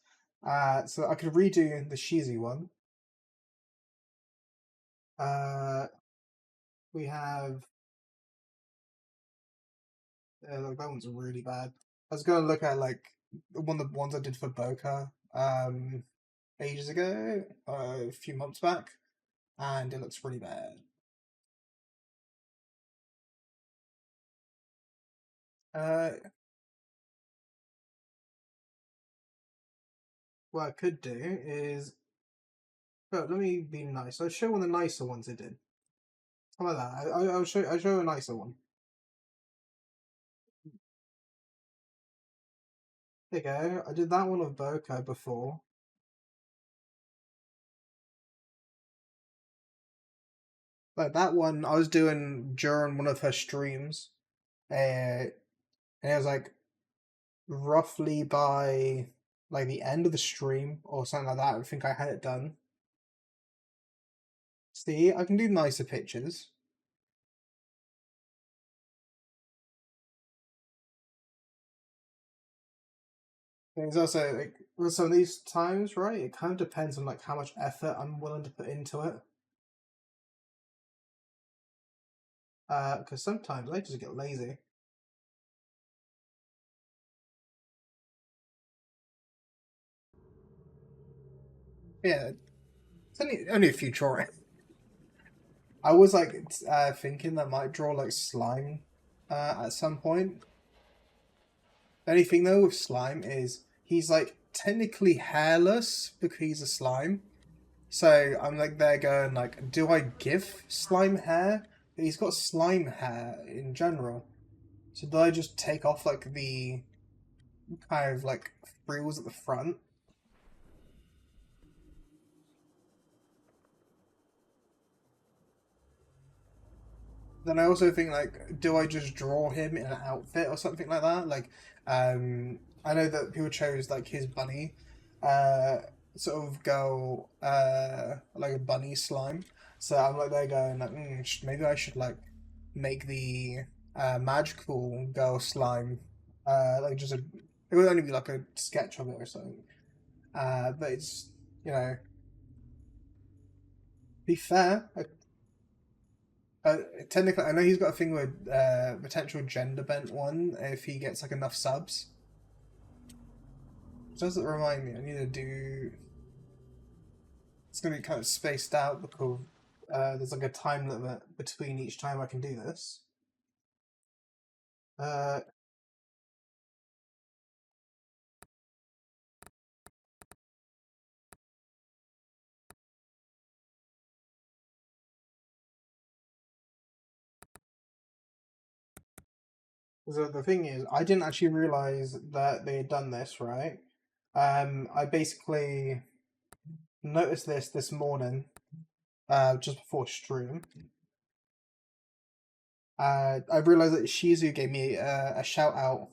Speaker 1: So I could redo the Shizu one. Uh, we have like that one's really bad. I was gonna look at like one of the ones I did for Boca ages ago, a few months back, and it looks really bad. Uh, what I could do is, well, let me be nice. I'll show one of the nicer ones I did. How about that? I'll show a nicer one. There you go. I did that one of Boca before. Like that one, I was doing during one of her streams, and it was like roughly by like the end of the stream or something like that. I think I had it done. See, I can do nicer pictures. There's also like with some of these times, right? It kind of depends on like how much effort I'm willing to put into it. Because sometimes I just get lazy. Yeah, it's only a few drawings. I was like thinking that I might draw like slime at some point. The only thing though with slime is he's like technically hairless because he's a slime. So I'm like there going like, do I give slime hair? But he's got slime hair in general. So do I just take off like the kind of like frills at the front? Then I also think like, do I just draw him in an outfit or something like that? Like, I know that people chose like his bunny, uh, sort of go like a bunny slime. So I'm like there going like, maybe I should like make the magical girl slime, like just a. It would only be like a sketch of it or something. But it's be fair. Technically, I know he's got a thing with potential gender bent one if he gets like enough subs. Does it remind me? I need to do. It's gonna be kind of spaced out because there's like a time limit between each time I can do this. So the thing is, I didn't actually realize that they had done this, right? I basically noticed this morning, just before stream. I realized that Shizu gave me a shout out,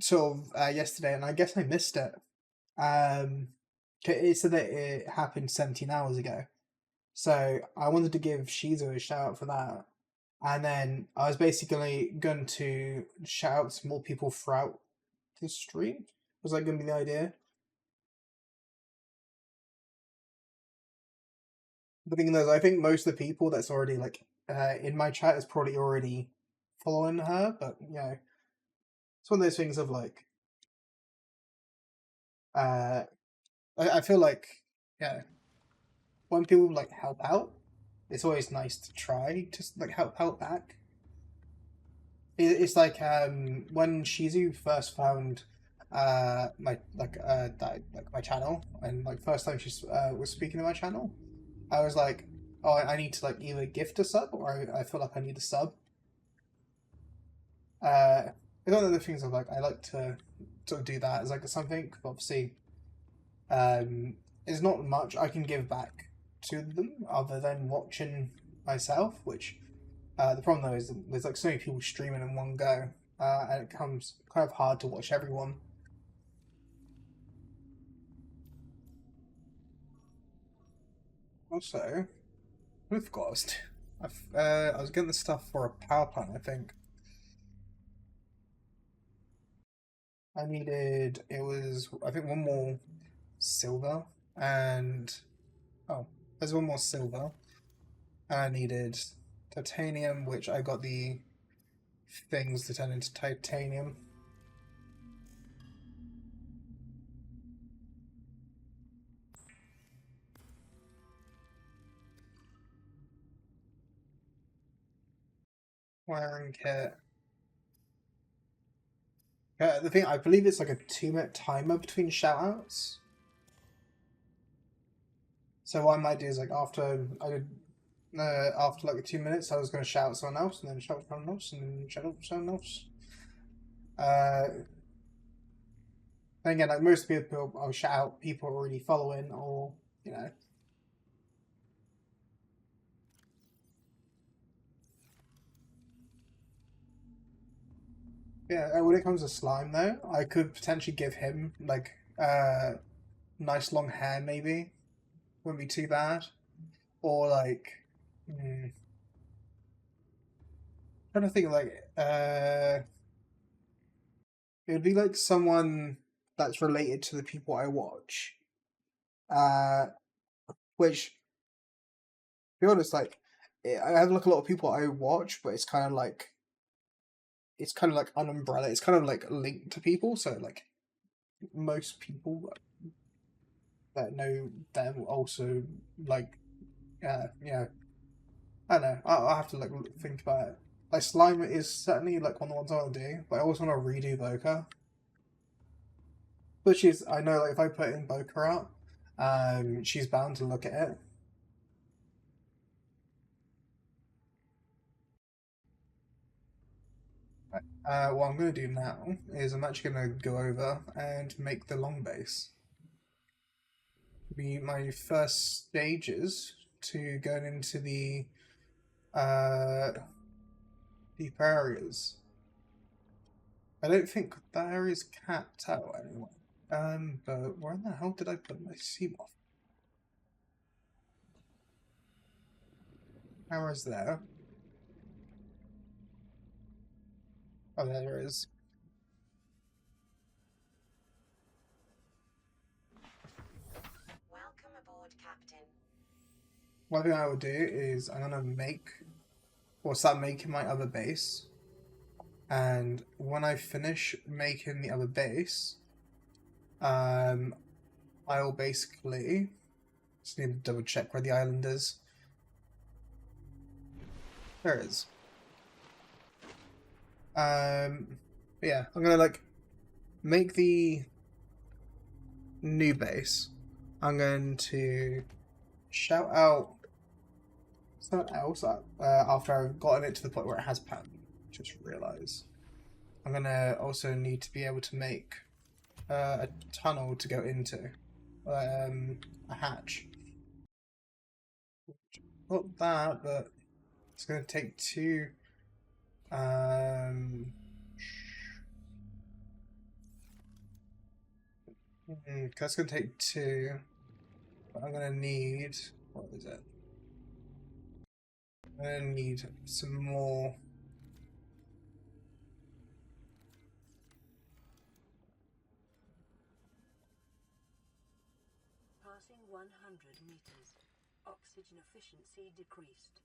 Speaker 1: sort of yesterday, and I guess I missed it. It said that it happened 17 hours ago, so I wanted to give Shizu a shout out for that. And then I was basically going to shout out to more people throughout the stream. Was that going to be the idea? The thing is, I think most of the people that's already like in my chat is probably already following her, but you know, it's one of those things of like, I feel like, yeah, when people like help out, it's always nice to try to like help out back. It's like when Shizu first found my like my channel, and like first time she was speaking to my channel, I was like, oh, I need to like either gift a sub or I feel like I need a sub. It's one of the things of like I like to sort of do that as like something. Obviously, there's not much I can give back to them other than watching myself. Which the problem though is there's like so many people streaming in one go, and it becomes kind of hard to watch everyone. Also, I forgot I was getting the stuff for a power plant. I think I needed. It was I think one more silver and oh, there's one more silver. I needed titanium, which I got the things to turn into titanium. Wiring kit. The thing, I believe it's like a 2-minute timer between shoutouts. So what I might do is like after like 2 minutes, I was going to shout at someone else, and then shout at someone else, and then shout at someone else. And again, like most people, I'll shout out people already following, or you know. Yeah, when it comes to slime though, I could potentially give him like nice long hair maybe. Wouldn't be too bad. Or like trying to think like it would be like someone that's related to the people I watch. Uh which to be honest, like I have like a lot of people I watch, but it's kind of like an umbrella. It's kind of like linked to people, so like most people that know them also like you know, I don't know. I'll have to like think about it. Like slime is certainly like one of the ones I want to do, but I also want to redo Boca. Which is I know like if I put in Boca up, she's bound to look at it. What I'm going to do now is I'm actually going to go over and make the long base. Be my first stages to going into the deep areas. I don't think that area is capped out anyway. But where in the hell did I put my Seamoth? Arrow's there. Oh, there it is.
Speaker 2: Welcome aboard, Captain.
Speaker 1: One thing I will do is I'm gonna make or start making my other base. And when I finish making the other base, I'll basically Just need to double check where the island is. There it is. Yeah, I'm gonna like make the new base. I'm going to shout out something else after I've gotten it to the point where it has pattern. Just realize I'm gonna also need to be able to make a tunnel to go into a hatch. Not that, but it's gonna take two. That's gonna take two. But I'm gonna need, what is it? I'm gonna need some more.
Speaker 3: Passing 100 meters. Oxygen efficiency decreased.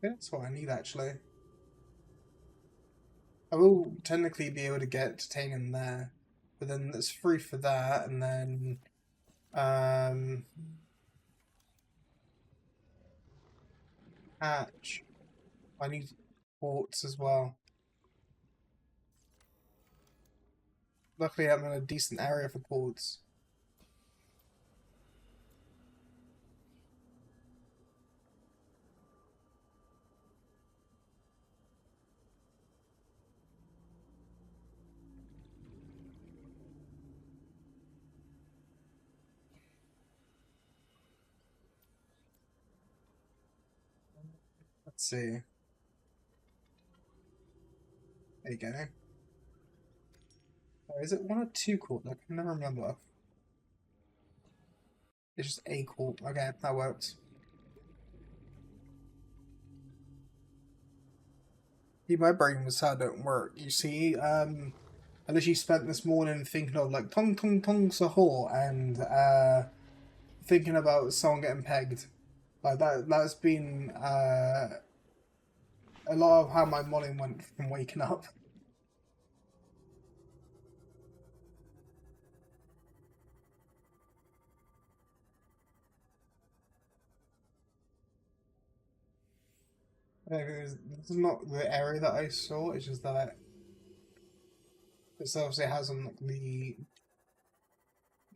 Speaker 1: Yeah, that's what I need actually. I will technically be able to get titanium there, but then it's free for that, and then hatch. I need quartz as well. Luckily, I'm in a decent area for quartz. Let's see. There you go. Oh, is it one or two quartz? I can never remember. It's just a quartz. Okay, that works. Yeah, my brain was how it don't work. You see, I literally spent this morning thinking of like tong tong tong sahur and thinking about someone getting pegged. Like that's been a lot of how my morning went from waking up. This is not the area that I saw, it's just that this obviously has on like the,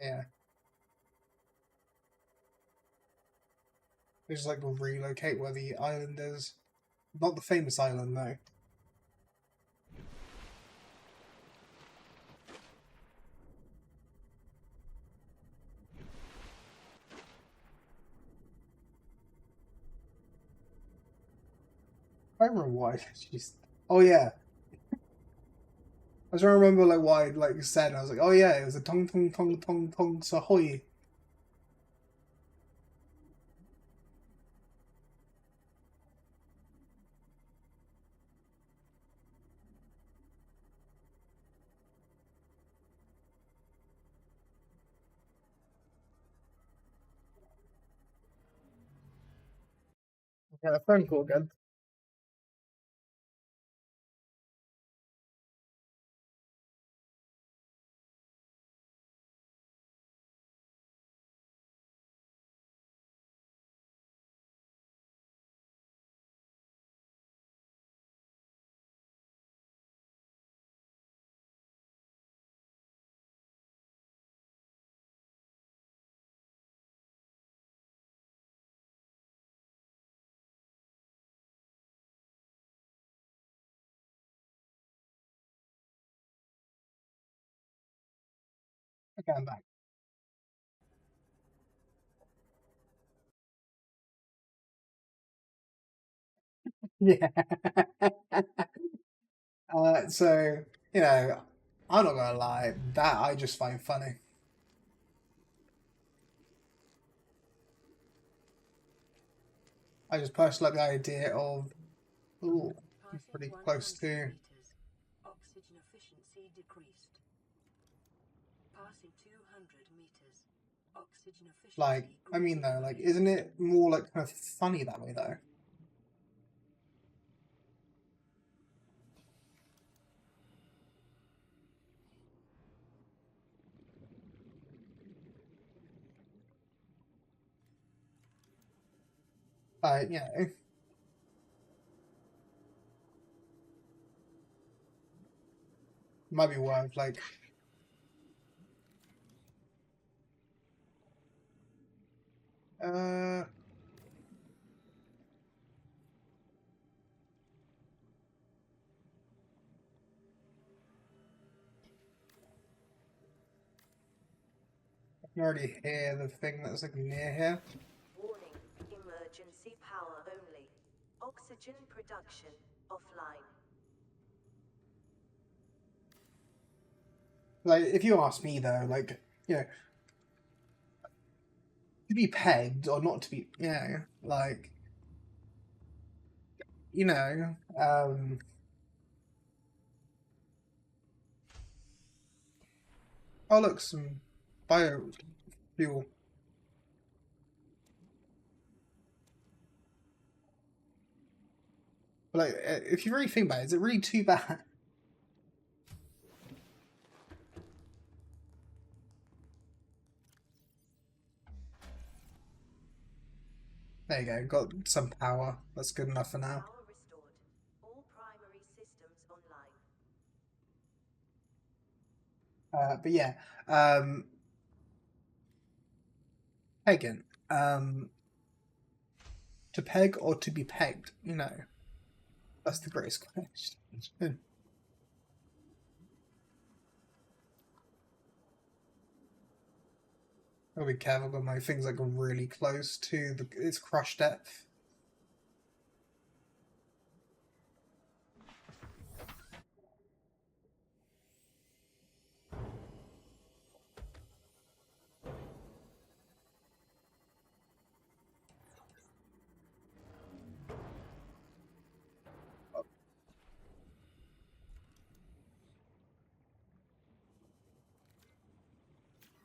Speaker 1: yeah. It's like we'll relocate where the island is. Not the famous island though. I remember why. Jeez. Oh yeah. I was trying to remember like why I like said. I was like, oh yeah, it was a tong tong tong tong tong sahoy. Yeah, phone call again. Okay, I'm back. Yeah. So, you know, I'm not gonna lie, that I just find funny. I just personally like the idea of, ooh, he's
Speaker 3: Passing
Speaker 1: pretty
Speaker 3: 100
Speaker 1: close to,
Speaker 3: meters. Oxygen efficiency decreased. Passing 200 meters. Oxygen
Speaker 1: like,
Speaker 3: efficiency
Speaker 1: I mean
Speaker 3: greatly
Speaker 1: though, like,
Speaker 3: increased.
Speaker 1: isn't it more like kind of funny that way though? You know, might be worth like. Uh, I can already hear the thing that's like near here.
Speaker 2: Warning, emergency power only. Oxygen production offline.
Speaker 1: Like, if you ask me though, like, you know, to be pegged or not to be, you know, like, you know, oh look, some biofuel. But like, if you really think about it, is it really too bad? There you go, got some power. That's good enough for now.
Speaker 2: Power restored. All primary systems online.
Speaker 1: But yeah, pegging. To peg or to be pegged, you know, that's the greatest question. I'll be careful, but my thing's like really close to its crush depth.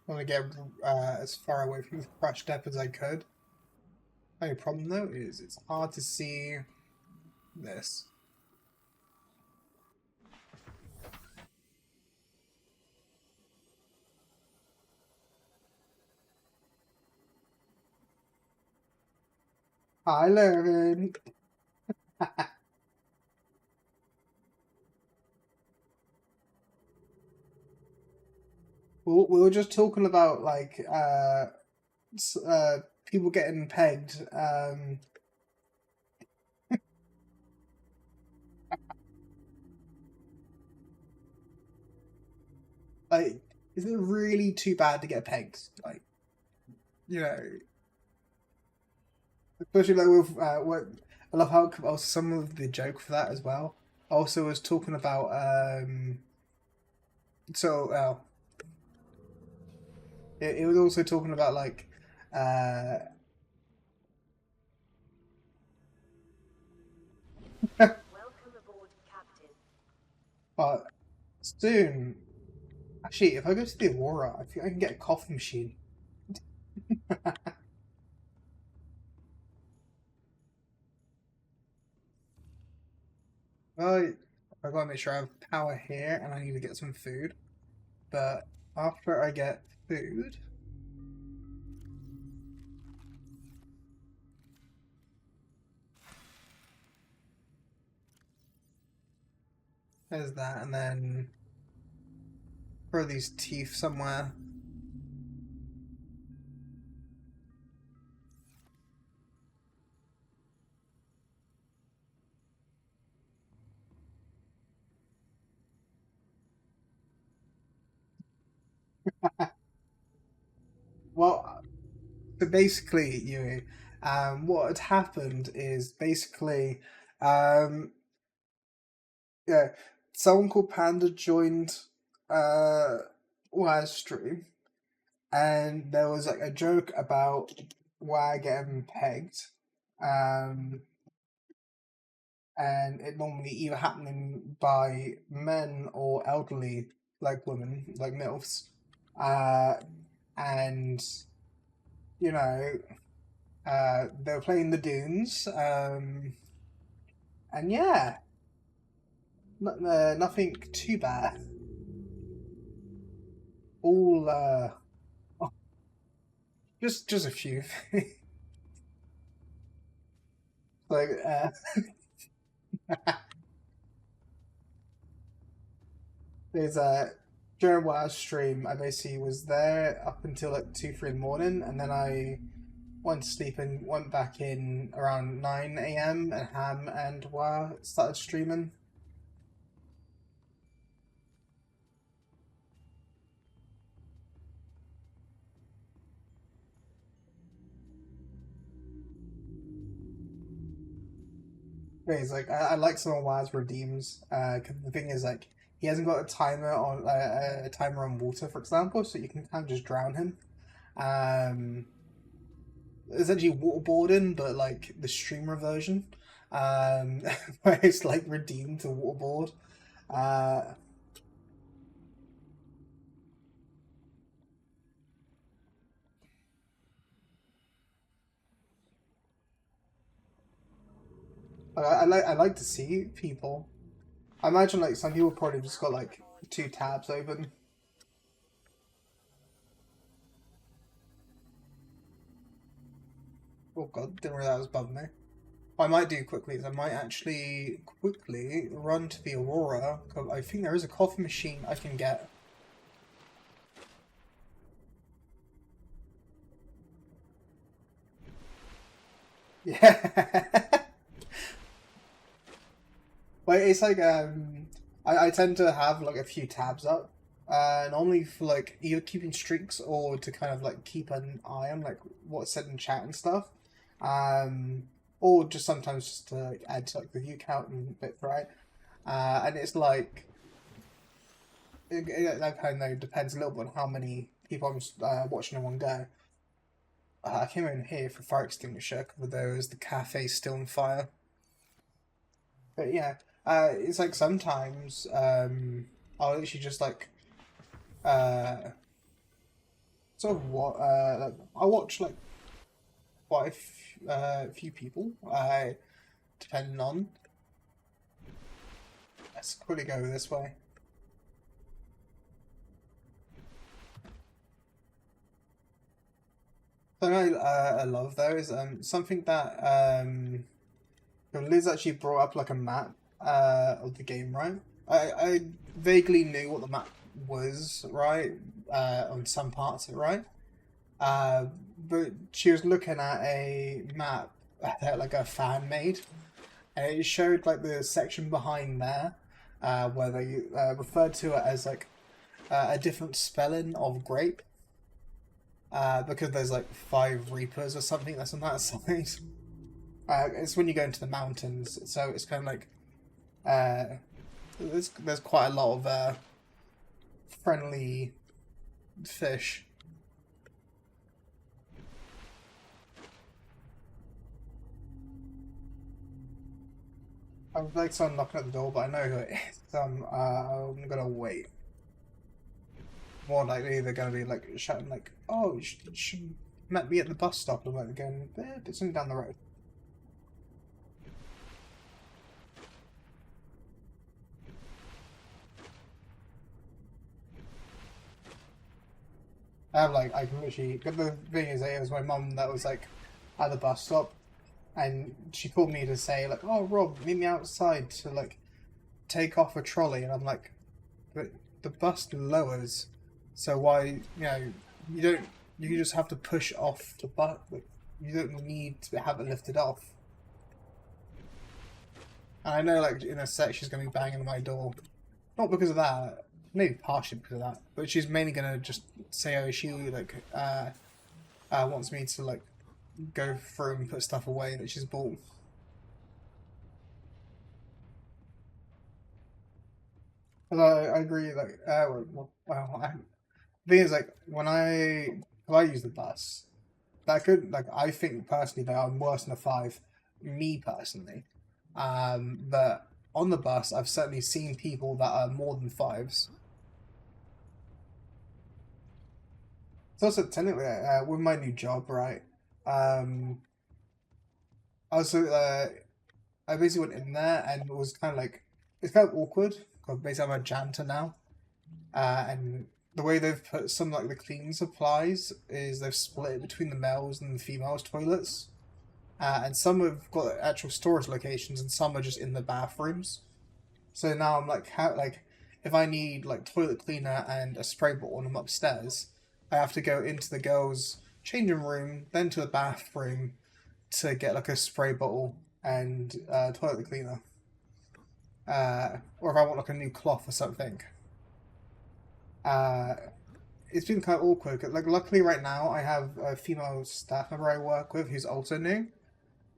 Speaker 1: I want to get as far away from the crush depth as I could. Only problem though is it's hard to see this. Hi, Lauren. We were just talking about like people getting pegged. Like, is it really too bad to get pegged? Like, you know, especially like with what I love how also some of the joke for that as well. Also was talking about so it was also talking about like
Speaker 2: Welcome aboard, Captain.
Speaker 1: but soon actually if I go to the Aurora I think I can get a coffee machine. Well, I gotta make sure I have power here and I need to get some food. But after I get food, there's that, and then throw these teeth somewhere. Well, so basically, what had happened is basically, um, yeah, someone called Panda joined Wire's stream, and there was like a joke about Wire getting pegged, um, and it normally either happening by men or elderly, like women, like MILFs, uh, and you know, they were playing the Dunes, and yeah, nothing too bad. All oh, just a few. Like, there's during WoW stream, I basically was there up until like 2, 3 in the morning, and then I went to sleep and went back in around 9 a.m. and Ham and WoW started streaming. It's like I like some of WoW's redeems. 'Cause the thing is, like, he hasn't got a timer on water, for example, so you can kind of just drown him. Um, Essentially waterboarding, but like the streamer version, where it's like redeemed to waterboard. Uh, I like to see people. I imagine like some people probably just got like 2 tabs open. Oh god, didn't realize that was above me. What I might do quickly is I might actually quickly run to the Aurora. 'Cause I think there is a coffee machine I can get. Yeah. But it's like I tend to have like a few tabs up. Normally for like either keeping streaks or to kind of like keep an eye on like what's said in chat and stuff. Um or just sometimes just to like, add to like the view count and bit, right? And it's like I kind of know depends a little bit on how many people I'm watching in one go. I came in here for fire extinguisher because there was the cafe still on fire. But yeah, it's like sometimes I'll actually just like uh sort of what like I watch like quite a few people depending on. Let's quickly go this way. Something I love though is something that Liz actually brought up like a map of the game, right? I vaguely knew what the map was, right? On some parts of it, right? But she was looking at a map that like a fan made, and it showed like the section behind there, where they referred to it as like a different spelling of grape, because there's like 5 reapers or something. That's on that side. It's when you go into the mountains, so it's kind of like there's quite a lot of friendly fish. I would like someone knocking at the door, but I know who it is. So I'm gonna wait. More likely they're gonna be like shouting like, "Oh, you should met me at the bus stop." I'm like going, it's only down the road. I can literally. But the thing is, it was my mum that was like at the bus stop, and she called me to say like, "Oh, Rob, meet me outside to like take off a trolley," and I'm like, "But the bus lowers, so why? You don't. You just have to push off the bus. Like, you don't need to have it lifted off." And I know, like in a sec, she's gonna be banging on my door, not because of that. Maybe partially because of that, but she's mainly gonna just say, "Oh, she like wants me to like go through and put stuff away that she's bought." But I agree. Like, the thing is, like, when I use the bus, that could like I think personally that I'm worse than a 5, me personally. But on the bus, I've certainly seen people that are more than 5s. It's also technically with my new job, right? Um, also, I basically went in there and it was kind of like it's kind of awkward because basically I'm a janitor now, and the way they've put some like the cleaning supplies is they've split it between the males and the females toilets. and some have got actual storage locations, and some are just in the bathrooms. So now I'm like, how like if I need like toilet cleaner and a spray bottle and I'm upstairs, I have to go into the girls' changing room, then to the bathroom to get like a spray bottle and toilet cleaner. Or if I want like a new cloth or something. Uh, it's been kind of awkward. Like, luckily right now I have a female staff member I work with who's also new,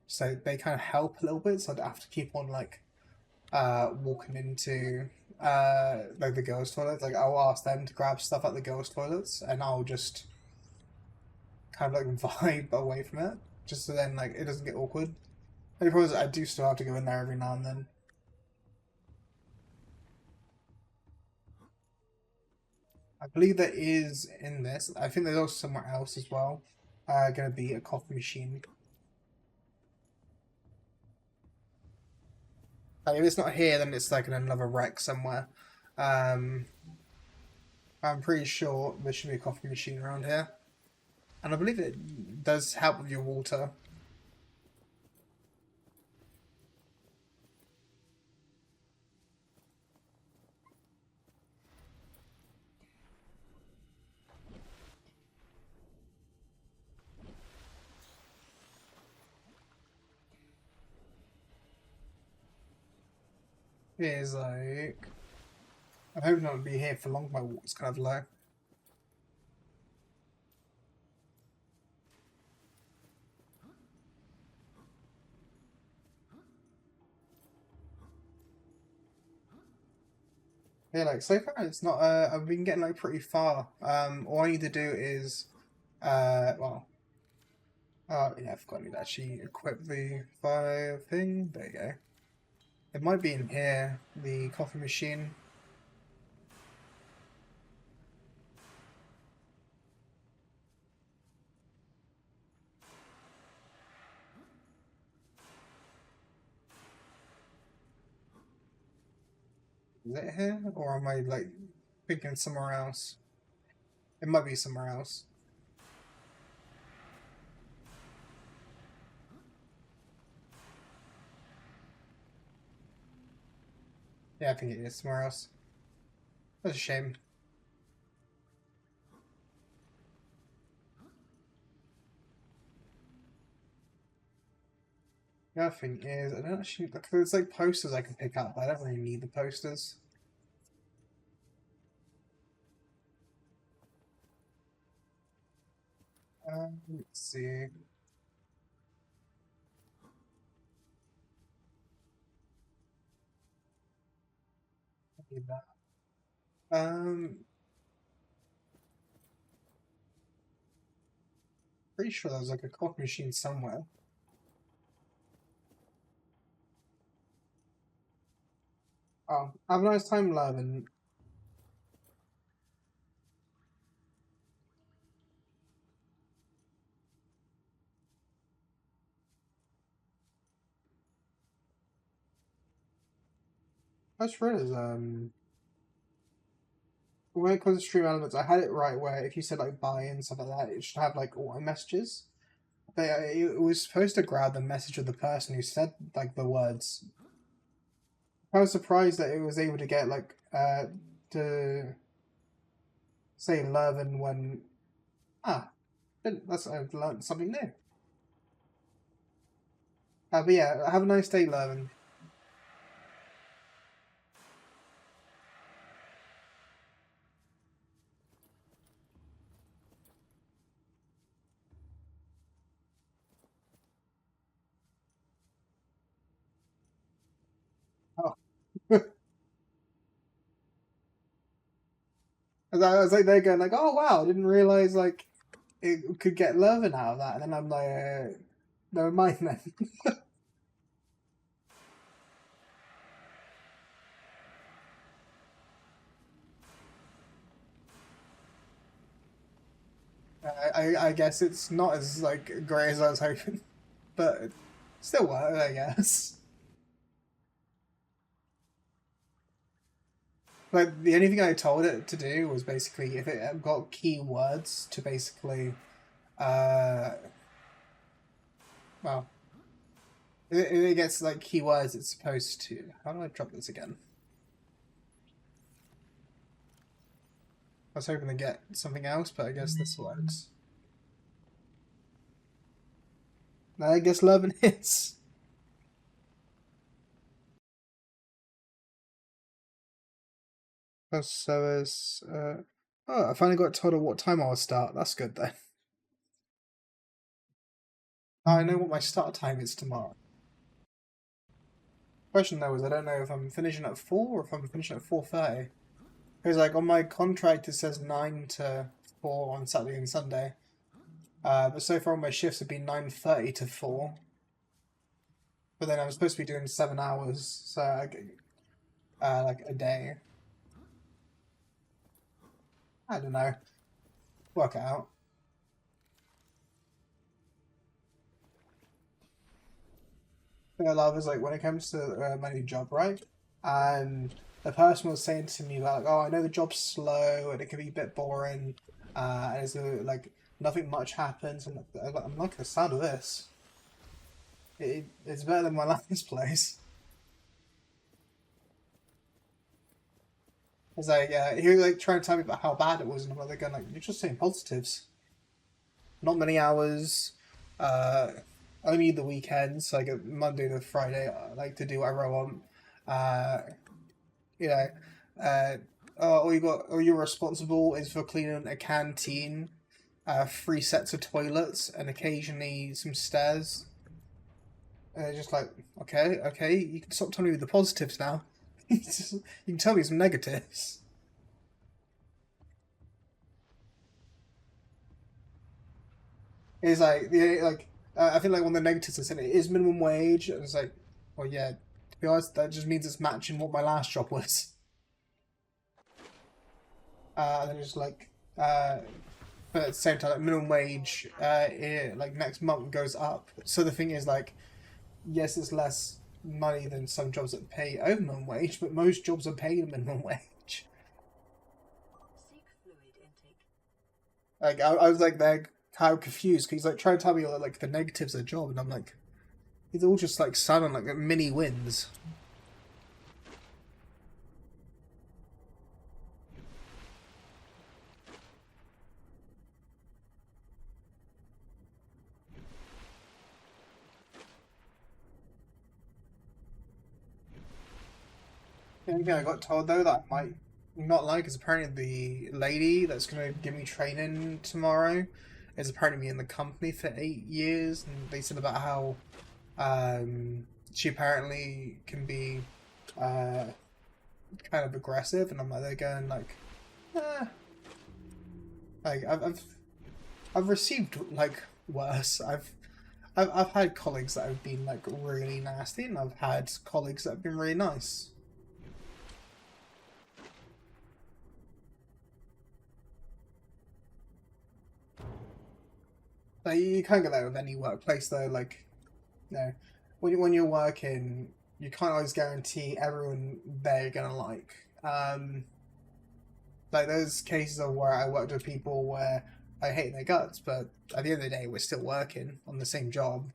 Speaker 1: so they kind of help a little bit. So I don't have to keep on like walking into like the girls' toilets. Like I'll ask them to grab stuff at the girls' toilets, and I'll just kind of like vibe away from it, just so then like it doesn't get awkward. And the problem is I do still have to go in there every now and then. I believe there is in this. I think there's also somewhere else as well. Going to be a coffee machine. If it's not here, then it's like in another wreck somewhere. Um, I'm pretty sure there should be a coffee machine around here. And I believe it does help with your water. It is like... I'm hoping not to be here for long. My water's kind of low. Yeah, like so far it's not. I've been getting like pretty far. All I need to do is, well, yeah, I forgot I need to actually equip the fire thing. There you go. It might be in here, the coffee machine. Is it here, or am I like thinking somewhere else? It might be somewhere else. Yeah, I think it is somewhere else. That's a shame. The other thing is, I don't actually like. There's like posters I can pick up, but I don't really need the posters. Let's see. I need that. Pretty sure there's like a coffee machine somewhere. Oh, have a nice time, love, and that's right. Is when it comes to stream elements, I had it right where if you said like buy and stuff like that, it should have like auto messages. But it was supposed to grab the message of the person who said like the words. I was surprised that it was able to get like to say Lurven when that's I've learned something new. But yeah, have a nice day, Lurven. Oh. I was like there going like, oh wow, I didn't realize like it could get Lurven out of that, and then I'm like, never mind then. I guess it's not as like great as I was hoping, but it still worked, I guess. Like the only thing I told it to do was basically if it got keywords to basically, uh, well, If it gets like keywords, it's supposed to. How do I drop this again? I was hoping to get something else, but I guess this works. I guess 11 hits. So is oh, I finally got told at what time I will start. That's good then. I know what my start time is tomorrow. Question though is I don't know if I'm finishing at 4 or if I'm finishing at 4:30. Because like on my contract it says 9 to 4 on Saturday and Sunday. But so far on my shifts have been 9:30 to 4. But then I'm supposed to be doing 7 hours, so like a day. I don't know. Work it out. I love is like when it comes to my new job, right? And the person was saying to me like, "Oh, I know the job's slow and it can be a bit boring, and it's like nothing much happens." And I'm like the sound of this. It's better than my last place. It's like he was like trying to tell me about how bad it was, and I'm like going like, "You're just saying positives. Not many hours. Uh, only the weekends, like Monday to Friday, I like to do whatever I want. Uh, you know, uh, all you're responsible is for cleaning a canteen, 3 sets of toilets, and occasionally some stairs." And they're just like, okay, you can stop telling me the positives now. You can tell me some negatives. It's like I feel like one of the negatives is it is minimum wage, and it's like, well, yeah. To be honest, that just means it's matching what my last job was. And then just like, but at the same time, like minimum wage, like next month goes up. So the thing is, like, yes, it's less money than some jobs that pay over minimum wage, but most jobs are paid minimum wage.
Speaker 3: Seek fluid intake.
Speaker 1: Like, I was like, they're kind of confused because he's like trying to tell me like the negatives of the job, and I'm like, it's all just like sounding like mini wins. The only thing I got told though that I might not like is apparently the lady that's going to give me training tomorrow is apparently in the company for 8 years, and they said about how she apparently can be uh, kind of aggressive, and I'm like, they're going like, eh. Like I've received like worse. I've had colleagues that have been like really nasty, and I've had colleagues that have been really nice. Like, you can't get that with any workplace though. Like, you know, when you're working, you can't always guarantee everyone there you're gonna like. Like those cases of where I worked with people where I hate their guts, but at the end of the day, we're still working on the same job,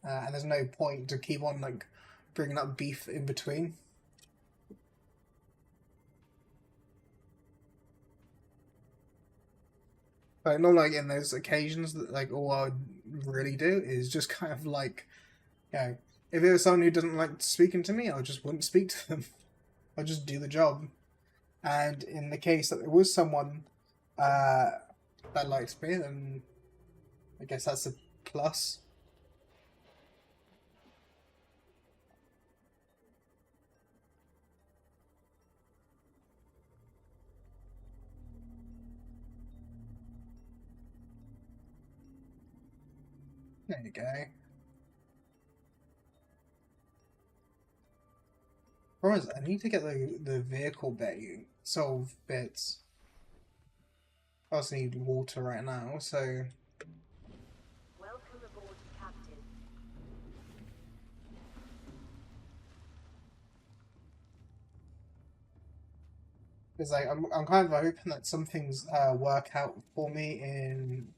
Speaker 1: and there's no point to keep on like bringing up beef in between. Like not like in those occasions that like all I would really do is just kind of like, you know, if it was someone who doesn't like speaking to me, I just wouldn't speak to them. I'd just do the job. And in the case that there was someone uh, that liked me, then I guess that's a plus. There you go. Promise, I need to get the vehicle bay solve bits. I also need water right now, so
Speaker 2: Welcome aboard, Captain.
Speaker 1: it's like I'm kind of hoping that some things work out for me in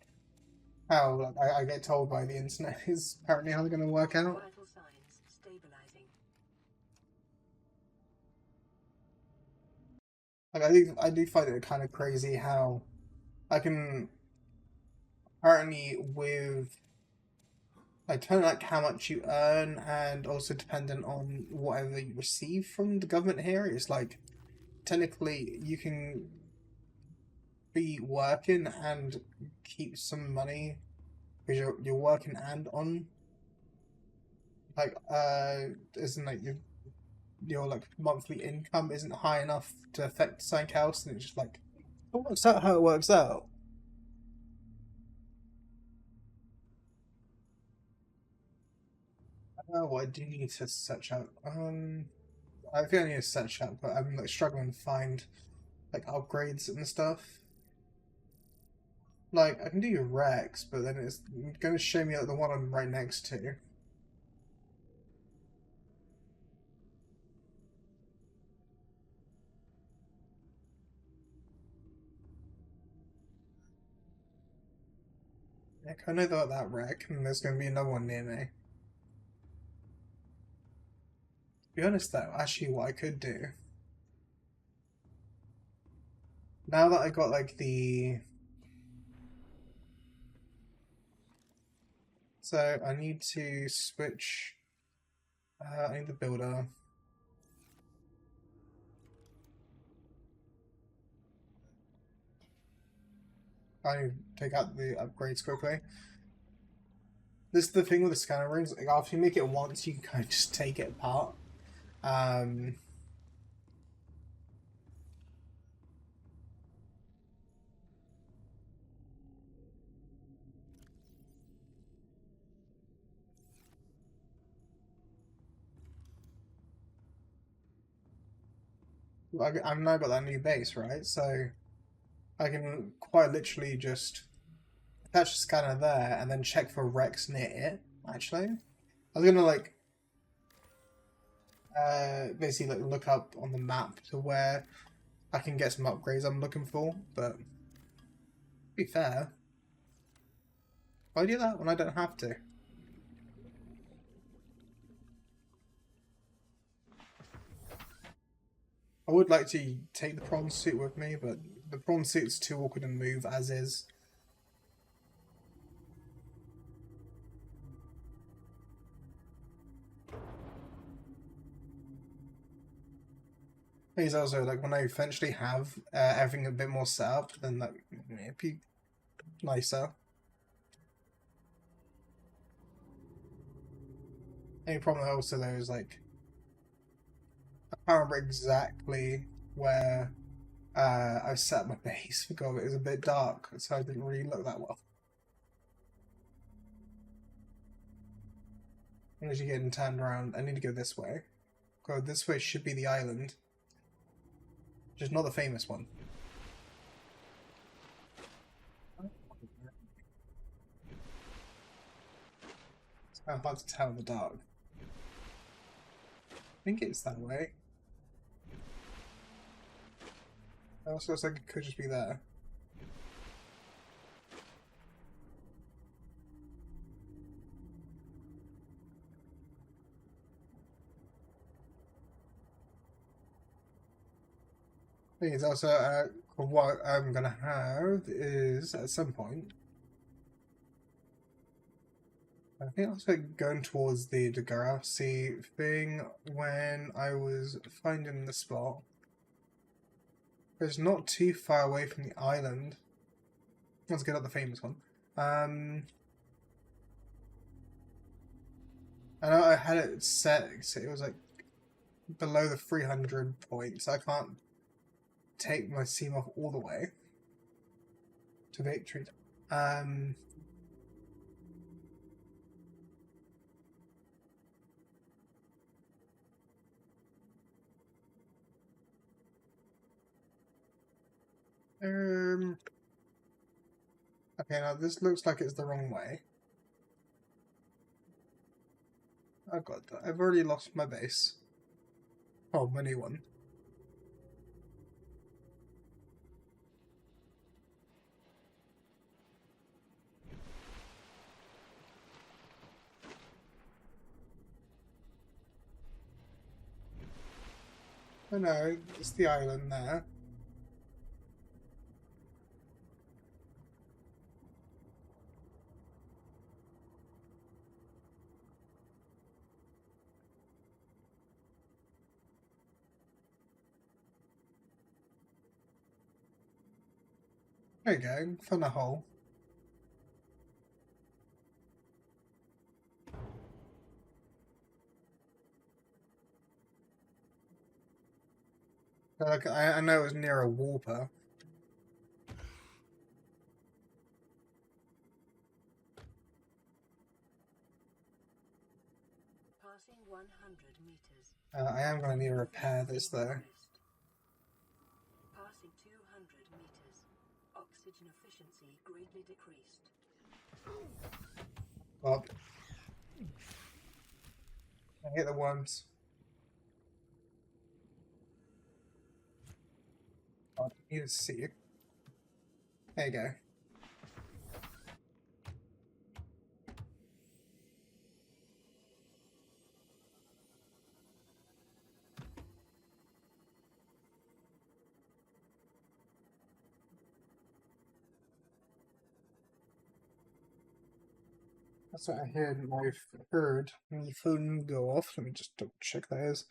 Speaker 1: how like, I get told by the internet is apparently how they're going to work out.
Speaker 3: Vital signs.
Speaker 1: Like I do find it kind of crazy how I can apparently with like kind of like how much you earn and also dependent on whatever you receive from the government here. It's like technically you can be working and keep some money because you're working and on like isn't like your like monthly income isn't high enough to affect something else, and it's just like it works out how it works out. Oh, I do need to search out. I think I need to search out, but I'm like struggling to find like upgrades and stuff. Like I can do your Rex, but then it's going to show me like the one I'm right next to. Like, I know about that wreck, and there's going to be another one near me. To be honest, though, actually, what I could do now that I got like the, so I need to switch. I need the builder. I need to take out the upgrades quickly. This is the thing with the scanner rooms. Like after you make it once, you can kind of just take it apart. Um, I've now got that new base, right? So I can quite literally just attach the scanner there and then check for wrecks near it. Actually, I was gonna like basically like look up on the map to where I can get some upgrades I'm looking for, but to be fair, why do that when I don't have to? I would like to take the prawn suit with me, but the prawn suit's too awkward to move as is. It's also like when I eventually have everything a bit more set up, then that it'd be nicer. Only problem also though is like I can't remember exactly where I set my base because it was a bit dark, so I didn't really look that well. I'm actually getting turned around. I need to go this way. Go this way should be the island, just not the famous one. It's kind of hard to tell in the dark. I think it's that way. It also looks like it could just be there. I think it's also what I'm gonna have is at some point. I think I was like going towards the Degrassi thing when I was finding the spot. It's not too far away from the island. Let's get up the famous one. I know I had it set, so it was like below the 300 points. I can't take my Seamoth all the way to victory. Okay, now this looks like it's the wrong way. Oh god, I've already lost my base. Oh, my new one. Oh no, it's the island there. There you go. Found a hole. Like, I know it was near a warper.
Speaker 3: Passing 100 meters.
Speaker 1: I am going to need to repair this though.
Speaker 3: Passing 200 meters. Oxygen efficiency greatly decreased.
Speaker 1: Oh. I hit the worms. Oh, I need to see you. There you go. That's what I heard. Heard my phone go off. Let me just double check that is.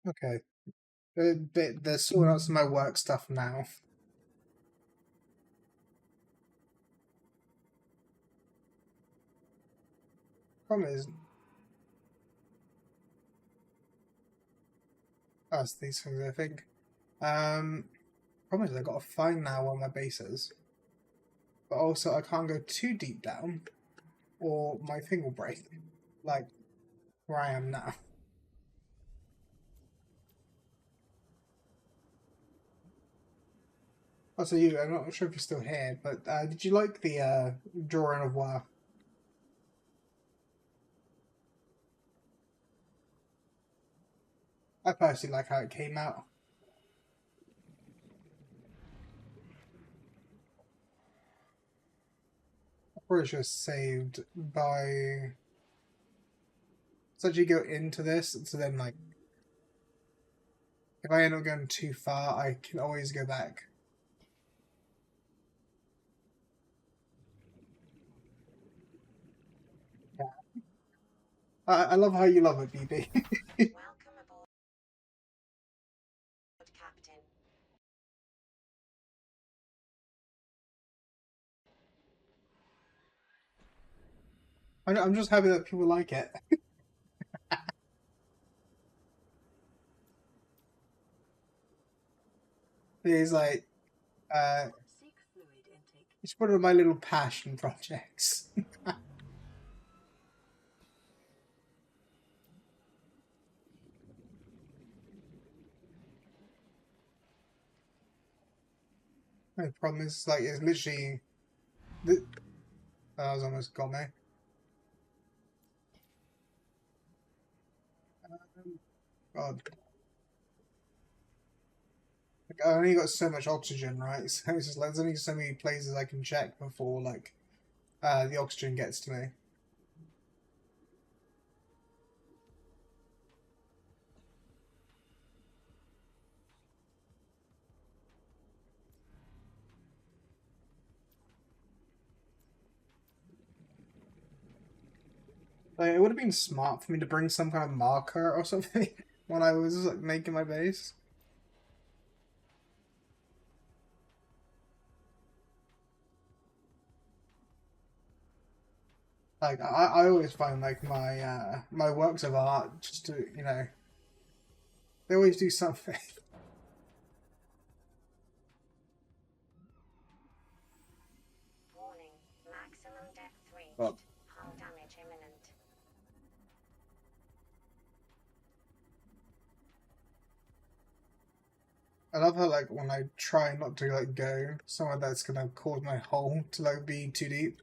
Speaker 1: Okay. They're sorting out some of my work stuff now. Problem is, that's these things I think. Problem is I gotta find now where my base is. But also I can't go too deep down or my thing will break. Like where I am now. Also you, I'm not sure if you're still here, but did you like the drawing of WoW? I personally like how it came out. I'm pretty sure it's saved by so you go into this, so then like if I end up going too far, I can always go back. Yeah. I love how you love it, BB.
Speaker 2: Welcome aboard, Captain.
Speaker 1: I'm just happy that people like it. It's like,
Speaker 3: Seek fluid intake.
Speaker 1: it's one of my little passion projects. The problem is, like, it's literally. The, that was almost got me. God. Like, I only got so much oxygen, right? So it's just like, there's only so many places I can check before, like, the oxygen gets to me. Like, it would have been smart for me to bring some kind of marker or something when I was like making my base. Like I always find like my works of art just to they always do something.
Speaker 2: Warning, maximum depth reached.
Speaker 1: Well,
Speaker 2: Hull damage imminent.
Speaker 1: I love how like when I try not to like go somewhere that's gonna cause my hole to like be too deep,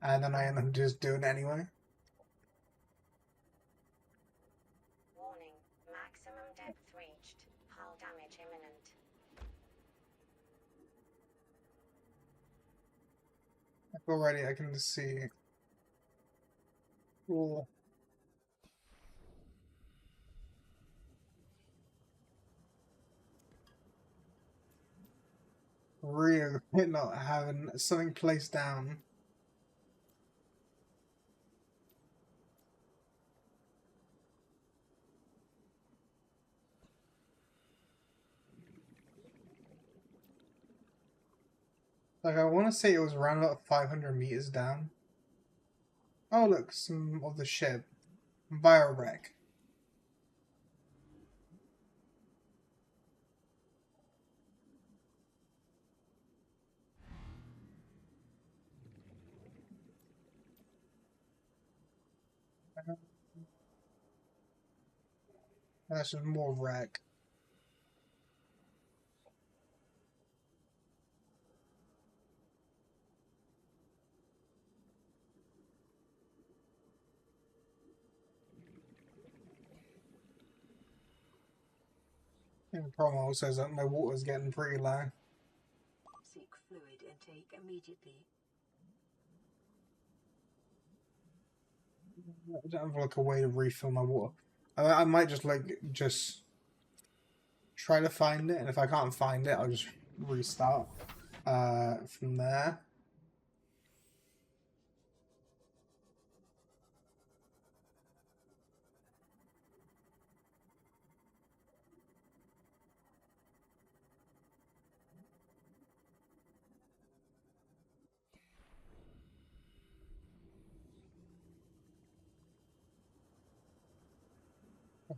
Speaker 1: and then I end up just doing it anyway.
Speaker 2: Warning, maximum depth reached. Hull damage imminent.
Speaker 1: Like already I can see. Cool. Real not having something placed down. Like, I want to say it was around about 500 meters down. Oh, look, some of the ship. Biowreck. That's just more wreck. And the problem also is that my water's getting pretty low.
Speaker 3: Seek fluid intake immediately.
Speaker 1: I don't have like a way to refill my water. I might just try to find it, and if I can't find it, I'll just restart from there.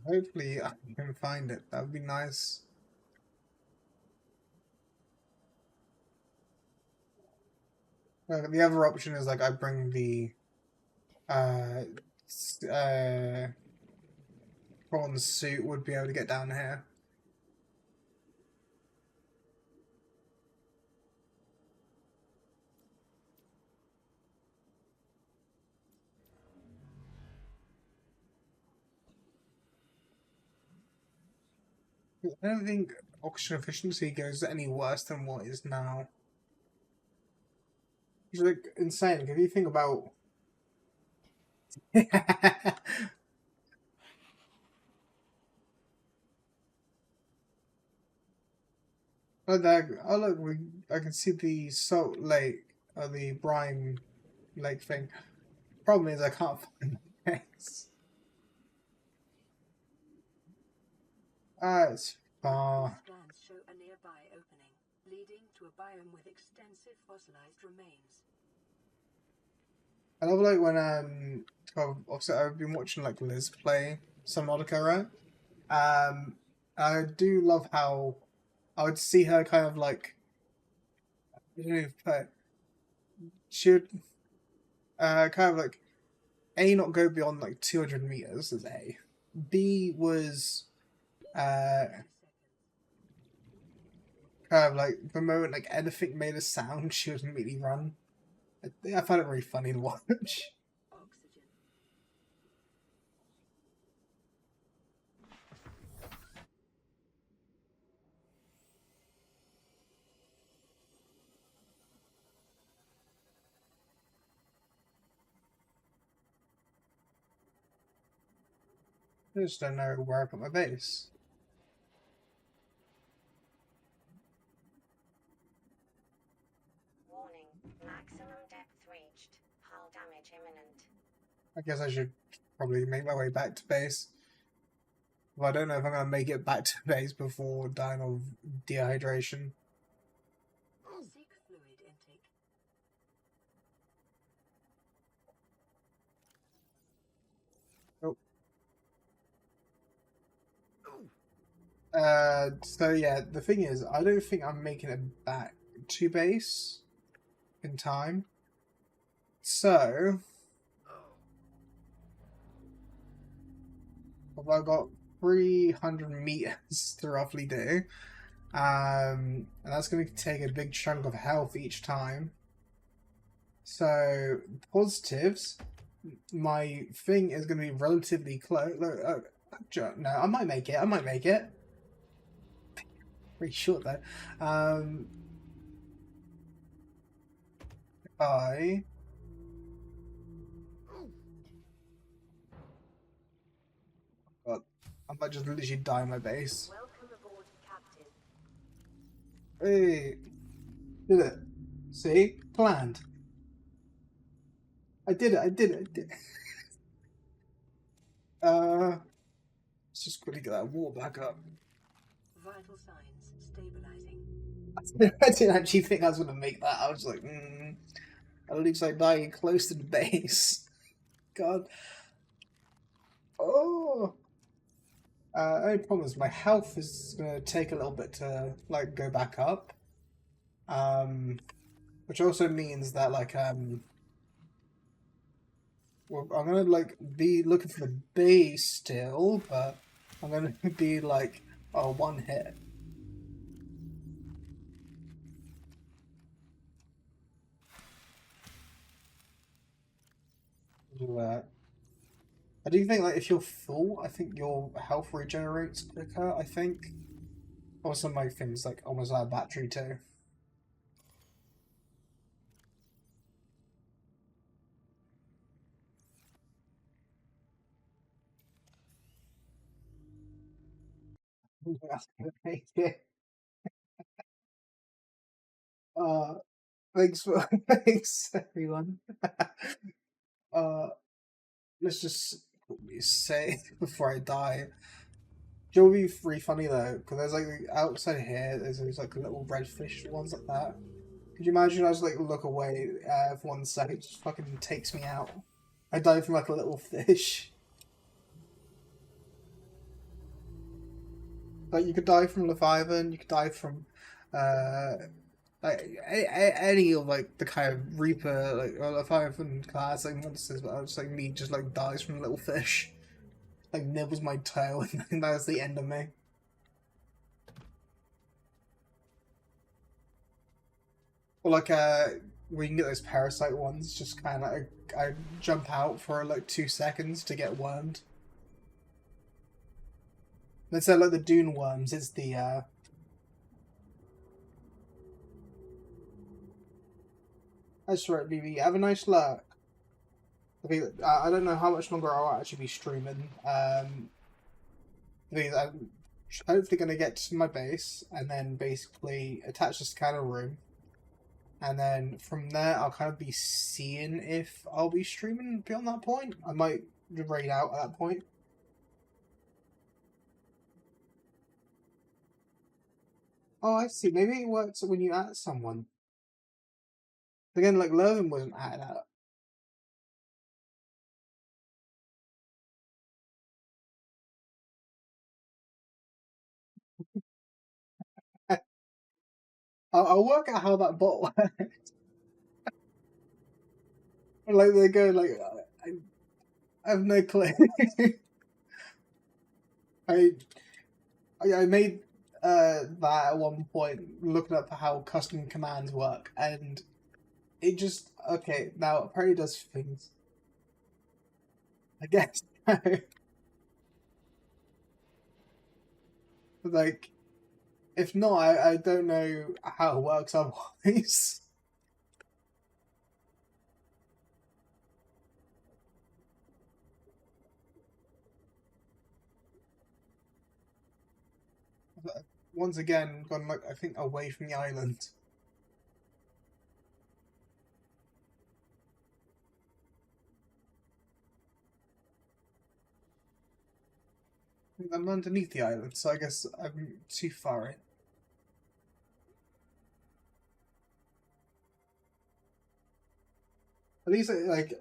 Speaker 1: Hopefully I can find it. That would be nice. The other option is like I bring the prawn suit would be able to get down here. I don't think oxygen efficiency goes any worse than what is now. It's like insane. If you think about oh, there, oh look, I can see the salt lake or the brine lake thing. Problem is I can't find the eggs. Ah, it's far.
Speaker 3: Scans show a nearby opening, leading to a biome with extensive fossilized remains.
Speaker 1: I love like when obviously I've been watching like Liz play Subnautica, right? I do love how I would see her kind of like but she would kind of like A not go beyond like 200 meters as A. B was kind of like the moment like anything made a sound, she would immediately run. I found it very funny to watch.
Speaker 3: Oxygen.
Speaker 1: I just don't know where I put my base.
Speaker 2: Warning, maximum depth reached. Hull damage imminent.
Speaker 1: I guess I should probably make my way back to base. But I don't know if I'm going to make it back to base before dying of dehydration.
Speaker 3: Seek fluid intake.
Speaker 1: Oh. So yeah, the thing is, I don't think I'm making it back to base in time. So, I've got 300 meters to roughly do. And that's going to take a big chunk of health each time. So, positives, my thing is going to be relatively close. No, I might make it. I might make it. Pretty short though. I might just literally die in my base.
Speaker 3: Welcome aboard, Captain.
Speaker 1: Hey, did it? See, planned. I did it. I did it. I did it. Let's just quickly get that wall back up.
Speaker 3: Vital signs stabilizing.
Speaker 1: I didn't actually think I was gonna make that. I was like, at least I die close to the base. God. Oh. Only problem is my health is gonna take a little bit to like go back up. Which also means that well, I'm gonna like be looking for the base still, but I'm gonna be like one hit. Do that. I do think like if you're full, I think your health regenerates quicker. I think. Also, my thing's like almost out of battery too. That's gonna make it. Uh, thanks for thanks everyone. uh, let's just quickly say before I die. It will be really funny though, because there's like outside here, there's these like little red fish ones like that. Could you imagine I just like look away for 1 second, it just fucking takes me out. I die from like a little fish. Like you could die from Leviathan, you could die from like any of like the kind of Reaper like or Leviathan class like monsters, but I was like me just like dies from a little fish. Like nibbles my tail and that was the end of me. Or like we can get those parasite ones, just kinda like I jump out for like 2 seconds to get wormed. Instead of like the dune worms, it's the that's right, BB. Have a nice luck. I don't know how much longer I'll actually be streaming. Because I'm hopefully going to get to my base and then basically attach the scanner room. And then from there, I'll kind of be seeing if I'll be streaming beyond that point. I might raid out at that point. Oh, I see. Maybe it works when you add someone. Again, like Lurven wasn't added out. I'll work out how that bot works. Like they go like I have no clue. I I made that at one point looking up how custom commands work, and it just okay. Now apparently it does things. I guess like if not, I don't know how it works otherwise. Once again, gone like I think away from the island. I'm underneath the island, so I guess I'm too far in. At least, like,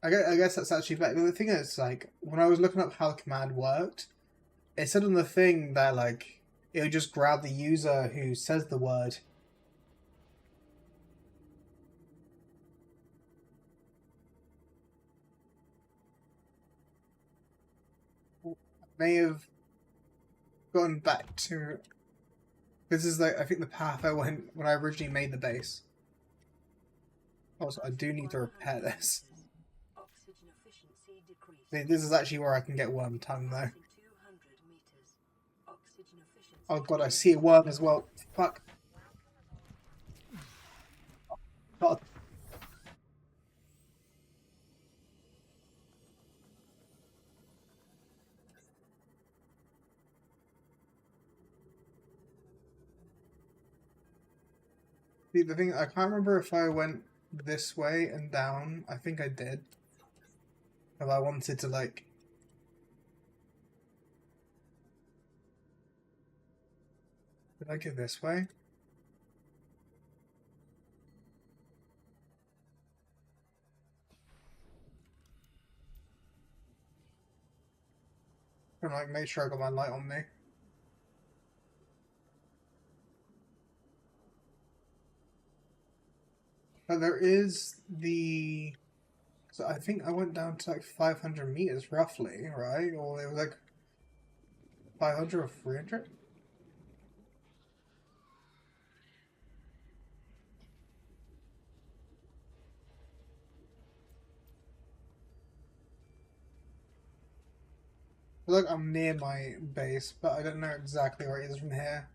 Speaker 1: I guess that's actually better. The thing is, like, when I was looking up how the command worked, it said on the thing that, like, it would just grab the user who says the word. I may have gone back to. This is, like, I think the path I went when I originally made the base. Also, I do need to repair this.
Speaker 3: Oxygen efficiency decreased.
Speaker 1: This is actually where I can get worm tongue, though.
Speaker 3: 200 meters. Oxygen efficiency
Speaker 1: Oh god, I see a worm as well. Fuck. God. The thing, I can't remember if I went this way and down. I think I did. If I wanted to, like... Did I go this way? Gonna like make sure I got my light on me. But there is the. So I think I went down to like 500 meters roughly, right? Or it was like 500 or 300? I feel like I'm near my base, but I don't know exactly where it is from here.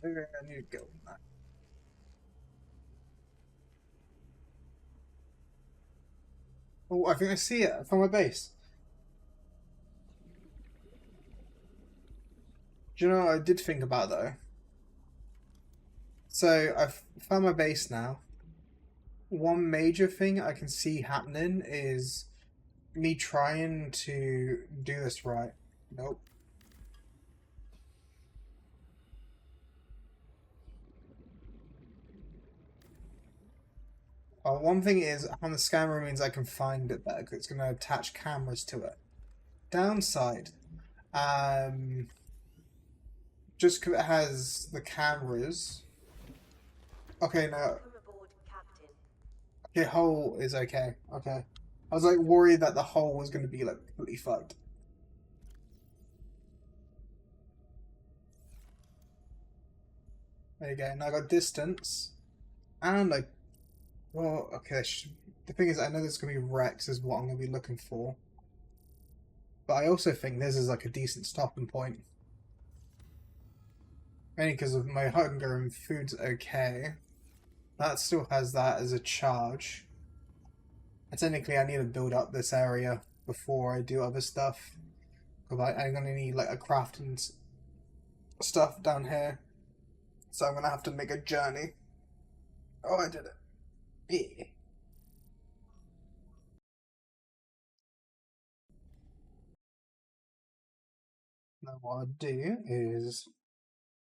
Speaker 1: Maybe I need to go on that. Oh, I think I see it from my base. Do you know what I did think about though? So I've found my base now. One major thing I can see happening is me trying to do this right. Nope. One thing is, on the scanner means I can find it better because it's going to attach cameras to it. Downside, just because it has the cameras. Okay, no.
Speaker 2: Welcome aboard, Captain.
Speaker 1: Okay, hull is okay. Okay. I was like worried that the hull was going to be like completely fucked. There you go. Now I got distance. And like, well, okay. The thing is, I know there's going to be Rex is what I'm going to be looking for. But I also think this is like a decent stopping point. Mainly because of my hunger and food's okay. That still has that as a charge. And technically I need to build up this area before I do other stuff. Because I'm going to need like a crafting stuff down here. So I'm going to have to make a journey. Oh, I did it. Yeah. Now what I'll do is